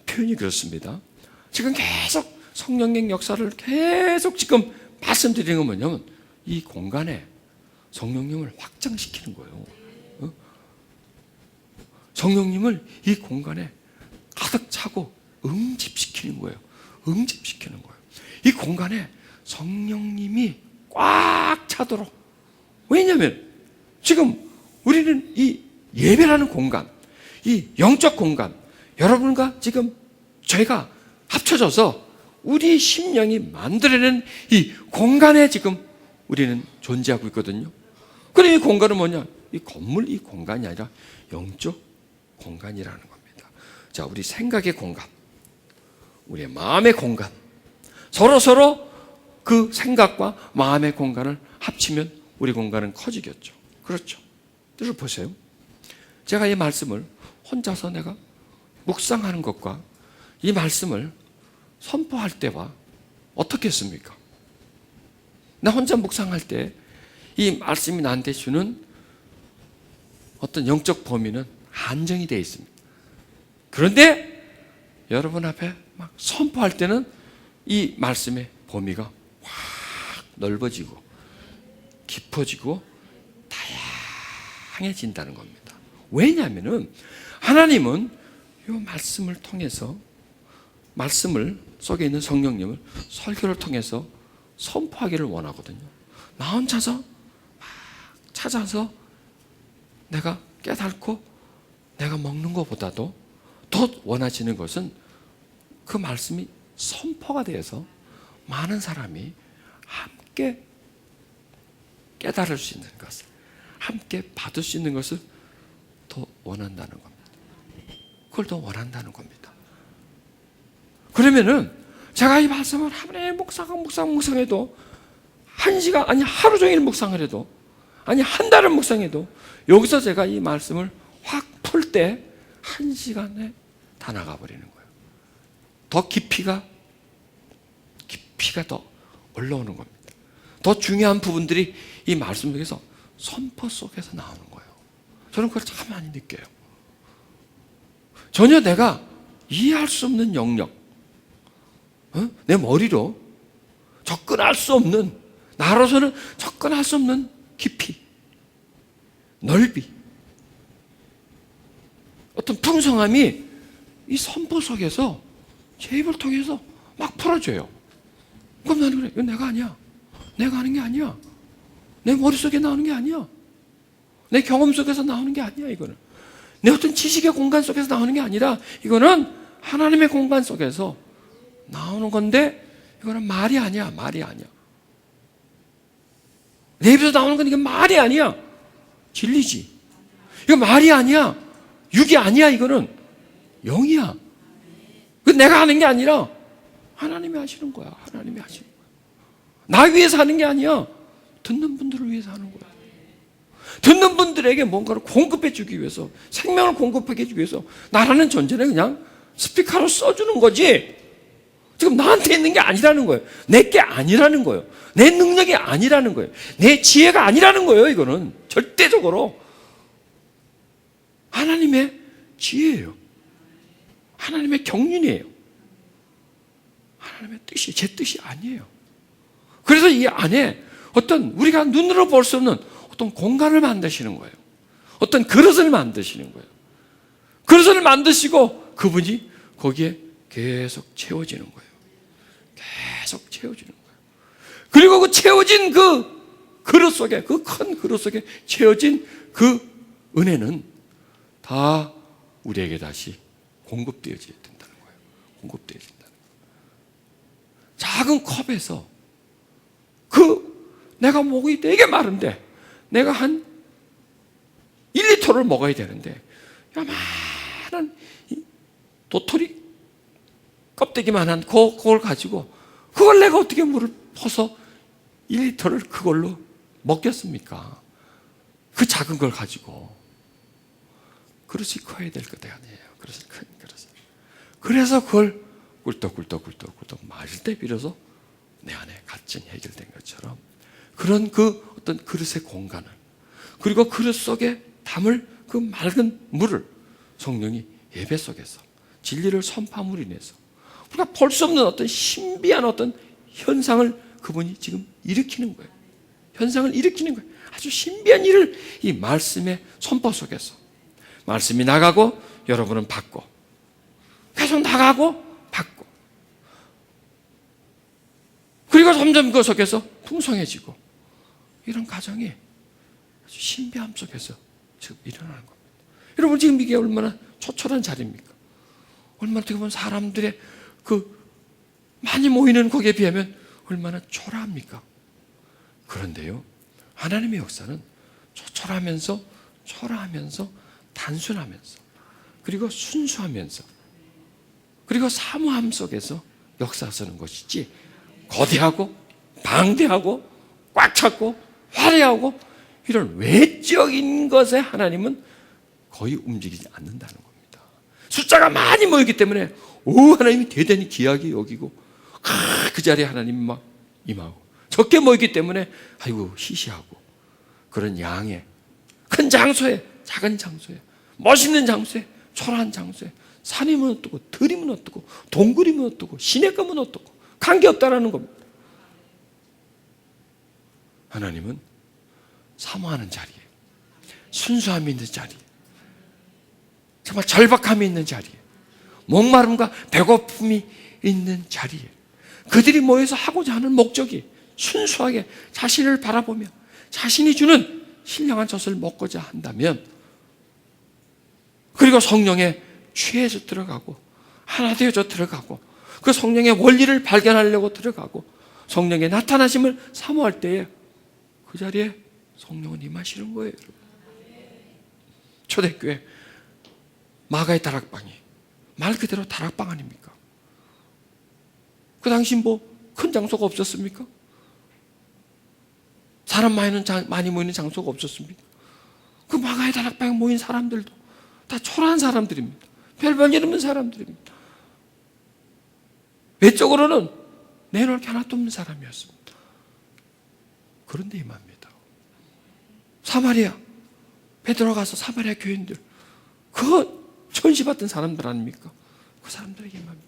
표현이 그렇습니다. 지금 계속 성령의 역사를 계속 지금 말씀드리는 건 뭐냐면 이 공간에 성령님을 확장시키는 거예요. 성령님을 이 공간에 가득 차고 응집시키는 거예요. 응집시키는 거예요. 이 공간에 성령님이 꽉 차도록. 왜냐하면 지금 우리는 이 예배라는 공간, 이 영적 공간, 여러분과 지금 저희가 합쳐져서 우리 심령이 만들어낸 이 공간에 지금 우리는 존재하고 있거든요. 그럼 이 공간은 뭐냐? 이 건물, 이 공간이 아니라 영적 공간이라는 겁니다. 자, 우리 생각의 공간, 우리의 마음의 공간, 서로 그 생각과 마음의 공간을 합치면 우리 공간은 커지겠죠. 그렇죠? 들어보세요. 제가 이 말씀을 혼자서 내가 묵상하는 것과 이 말씀을 선포할 때와 어떻겠습니까? 나 혼자 묵상할 때 이 말씀이 나한테 주는 어떤 영적 범위는 한정이 되어 있습니다. 그런데 여러분 앞에 막 선포할 때는 이 말씀의 범위가 확 넓어지고 깊어지고 다양해진다는 겁니다. 왜냐하면 하나님은 이 말씀을 통해서, 말씀을 속에 있는 성령님을 설교를 통해서 선포하기를 원하거든요. 나 혼자서 막 찾아서 내가 깨닫고 내가 먹는 것보다도 더 원하시는 것은 그 말씀이 선포가 되어서 많은 사람이 함께 깨달을 수 있는 것을, 함께 받을 수 있는 것을 더 원한다는 겁니다. 그걸 더 원한다는 겁니다. 그러면은 제가 이 말씀을 하루에 묵상해도 1시간, 아니 하루 종일 묵상을 해도, 아니 한 달을 묵상해도 여기서 제가 이 말씀을 확 풀 때 1시간에 다 나가버리는 거예요. 더 깊이가 더 올라오는 겁니다. 더 중요한 부분들이 이 말씀 속에서, 선포 속에서 나오는 거예요. 저는 그걸 참 많이 느껴요. 전혀 내가 이해할 수 없는 영역, 내 머리로 접근할 수 없는, 나로서는 접근할 수 없는 깊이, 넓이, 어떤 풍성함이 이 선포 속에서 제 입을 통해서 막 풀어줘요. 그럼 나는 그래, 이건 내가 아니야. 내가 하는 게 아니야. 내 머릿속에 나오는 게 아니야. 내 경험 속에서 나오는 게 아니야. 이거는 내 어떤 지식의 공간 속에서 나오는 게 아니라 이거는 하나님의 공간 속에서 나오는 건데 이거는 말이 아니야. 말이 아니야. 내 입에서 나오는 건 이건 말이 아니야. 진리지. 이거 말이 아니야. 육이 아니야. 이거는 영이야. 그 내가 하는 게 아니라 하나님이 하시는 거야. 하나님이 하시는 거야. 나 위해서 하는 게 아니야. 듣는 분들을 위해서 하는 거야. 듣는 분들에게 뭔가를 공급해 주기 위해서, 생명을 공급해 주기 위해서 나라는 존재는 그냥 스피커로 써주는 거지, 지금 나한테 있는 게 아니라는 거예요. 내 게 아니라는 거예요. 내 능력이 아니라는 거예요. 내 지혜가 아니라는 거예요. 이거는 절대적으로 하나님의 지혜예요. 하나님의 경륜이에요. 하나님의 뜻이 제 뜻이 아니에요. 그래서 이 안에 어떤 우리가 눈으로 볼 수 없는 어떤 공간을 만드시는 거예요. 어떤 그릇을 만드시는 거예요. 그릇을 만드시고 그분이 거기에 계속 채워지는 거예요. 계속 채워지는 거예요. 그리고 그 채워진 그 그릇 속에, 그 큰 그릇 속에 채워진 그 은혜는 다 우리에게 다시 공급되어져야 된다는 거예요. 공급되어진다는 거예요. 작은 컵에서 내가 목이 되게 마른데 내가 한 1리터를 먹어야 되는데 요만한 도토리 껍데기만한 그걸 가지고 그걸 내가 어떻게 물을 퍼서 1리터를 그걸로 먹겠습니까? 그 작은 걸 가지고. 그릇이 커야 될 것 아니에요. 그릇이 큰 그릇. 그래서 그걸 꿀떡꿀떡 마실 때 비로소 내 안에 갈증이 해결된 것처럼 그런 그 어떤 그릇의 공간을, 그리고 그릇 속에 담을 그 맑은 물을 성령이 예배 속에서 진리를 선포함으로 인해서 우리가 볼 수 없는 어떤 신비한 어떤 현상을 그분이 지금 일으키는 거예요. 현상을 일으키는 거예요. 아주 신비한 일을 이 말씀의 선포 속에서, 말씀이 나가고 여러분은 받고, 계속 나가고 받고, 그리고 점점 그 속에서 풍성해지고, 이런 과정이 아주 신비함 속에서 지금 일어나는 겁니다. 여러분, 지금 이게 얼마나 초촐한 자리입니까? 얼마나 어떻게 보면 사람들의 많이 모이는 거기에 비하면 얼마나 초라합니까? 그런데요, 하나님의 역사는 초라하면서 단순하면서, 그리고 순수하면서, 그리고 사모함 속에서 역사하시는 것이지, 거대하고 방대하고 꽉 찼고 화려하고 이런 외적인 것에 하나님은 거의 움직이지 않는다는 겁니다. 숫자가 많이 모이기 때문에 하나님이 대단히 귀하게 여기고 그 자리에 하나님이 막 임하고, 적게 모이기 때문에 아이고 시시하고, 그런 양의 큰 장소에, 작은 장소에, 멋있는 장소에, 초라한 장소에, 산이면 어떻고 들이면 어떻고 동굴이면 어떻고 시냇가면 어떻고 관계없다라는 겁니다. 하나님은 사모하는 자리에, 순수함이 있는 자리에, 정말 절박함이 있는 자리에, 목마름과 배고픔이 있는 자리에, 그들이 모여서 하고자 하는 목적이 순수하게 자신을 바라보며 자신이 주는 신령한 젖을 먹고자 한다면, 그리고 성령에 취해서 들어가고 하나 되어져 들어가고 그 성령의 원리를 발견하려고 들어가고 성령의 나타나심을 사모할 때에 그 자리에 성령은 임하시는 거예요. 여러분. 초대교회 마가의 다락방이 말 그대로 다락방 아닙니까? 그 당시 큰 장소가 없었습니까? 사람 많이 모이는 장소가 없었습니까? 그 마가의 다락방에 모인 사람들도 다 초라한 사람들입니다. 별별 일 없는 사람들입니다. 외적으로는 내놓을 게 하나도 없는 사람이었습니다. 그런데 임합니다. 사마리아, 베드로가 가서 사마리아 교인들, 그거 천시받던 사람들 아닙니까? 그 사람들에게 임합니다.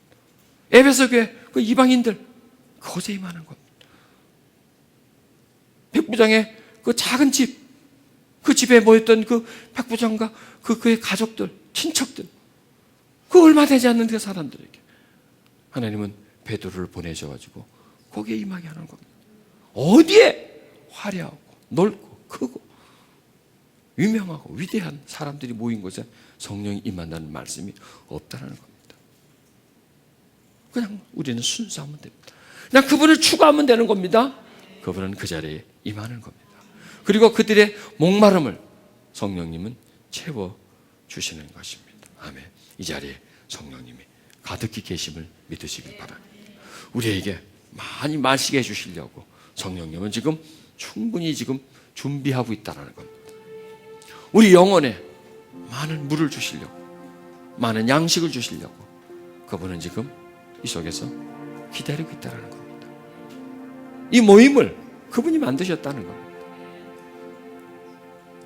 에베소 교회 그 이방인들, 그것에 임하는 겁니다. 백부장의 그 작은 집, 그 집에 모였던 그 백부장과 그의 가족들, 친척들, 그 얼마 되지 않는 그 사람들에게 하나님은 베드로를 보내셔가지고 거기에 임하게 하는 겁니다. 어디에 화려하고 넓고 크고 유명하고 위대한 사람들이 모인 곳에 성령이 임한다는 말씀이 없다는 겁니다. 그냥 우리는 순수하면 됩니다. 그냥 그분을 추구하면 되는 겁니다. 그분은 그 자리에 임하는 겁니다. 그리고 그들의 목마름을 성령님은 채워주시는 것입니다. 아멘. 이 자리에 성령님이 가득히 계심을 믿으시길 바랍니다. 우리에게 많이 마시게 해주시려고 성령님은 지금 충분히 지금 준비하고 있다는 겁니다. 우리 영혼에 많은 물을 주시려고, 많은 양식을 주시려고 그분은 지금 이 속에서 기다리고 있다는 겁니다. 이 모임을 그분이 만드셨다는 겁니다.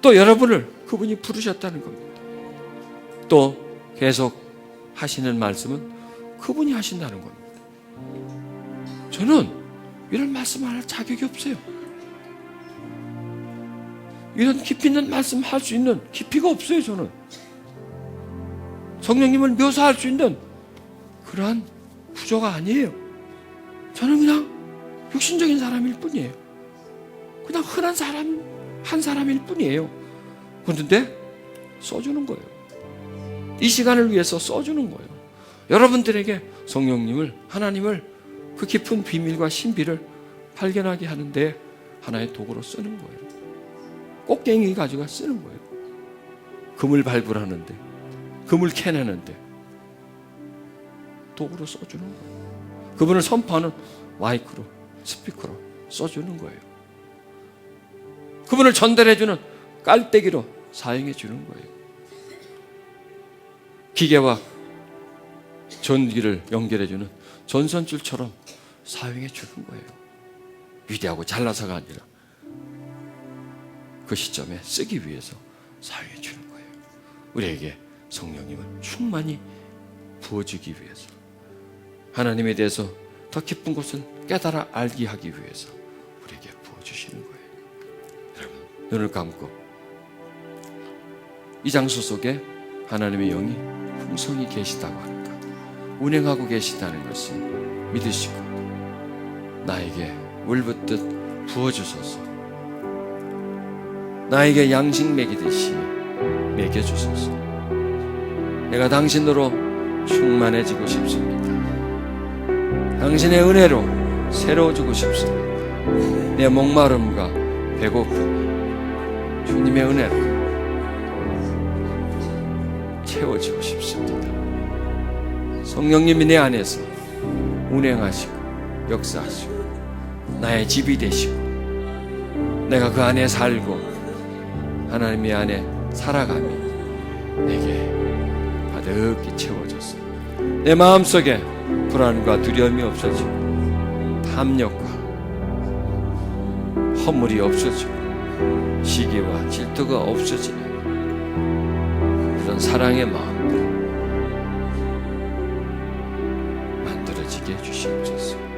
또 여러분을 그분이 부르셨다는 겁니다. 또 계속 하시는 말씀은 그분이 하신다는 겁니다. 저는 이런 말씀을 할 자격이 없어요. 이런 깊이 있는 말씀 할 수 있는 깊이가 없어요. 저는 성령님을 묘사할 수 있는 그러한 구조가 아니에요. 저는 그냥 육신적인 사람일 뿐이에요. 그냥 흔한 사람 한 사람일 뿐이에요. 그런데 써주는 거예요. 이 시간을 위해서 써주는 거예요. 여러분들에게 성령님을, 하나님을 그 깊은 비밀과 신비를 발견하게 하는데 하나의 도구로 쓰는 거예요. 꽃갱이 가지고 쓰는 거예요. 금을 발굴하는데, 금을 캐내는데 도구로 써주는 거예요. 그분을 선포하는 마이크로, 스피커로 써주는 거예요. 그분을 전달해주는 깔때기로 사용해 주는 거예요. 기계와 전기를 연결해주는 전선줄처럼 사용해 주는 거예요. 위대하고 잘나서가 아니라 그 시점에 쓰기 위해서 사용해 주는 거예요. 우리에게 성령님을 충만히 부어주기 위해서, 하나님에 대해서 더 깊은 것을 깨달아 알게 하기 위해서 우리에게 부어주시는 거예요. 여러분, 눈을 감고 이 장소 속에 하나님의 영이 풍성히 계시다고 하는가, 운행하고 계시다는 것을 믿으시고 나에게 물붓듯 부어주소서, 나에게 양식 먹이듯이 먹여주소서. 내가 당신으로 충만해지고 싶습니다. 당신의 은혜로 새로워지고 싶습니다. 내 목마름과 배고픔이 주님의 은혜로 채워지고 싶습니다. 성령님이 내 안에서 운행하시고 역사하시고 나의 집이 되시고 내가 그 안에 살고 하나님의 안에 살아가며 내게 가득히 채워졌어. 내 마음속에 불안과 두려움이 없어지고 탐욕과 허물이 없어지고 시기와 질투가 없어지는 그런 사랑의 마음으로 만들어지게 해주시옵소서.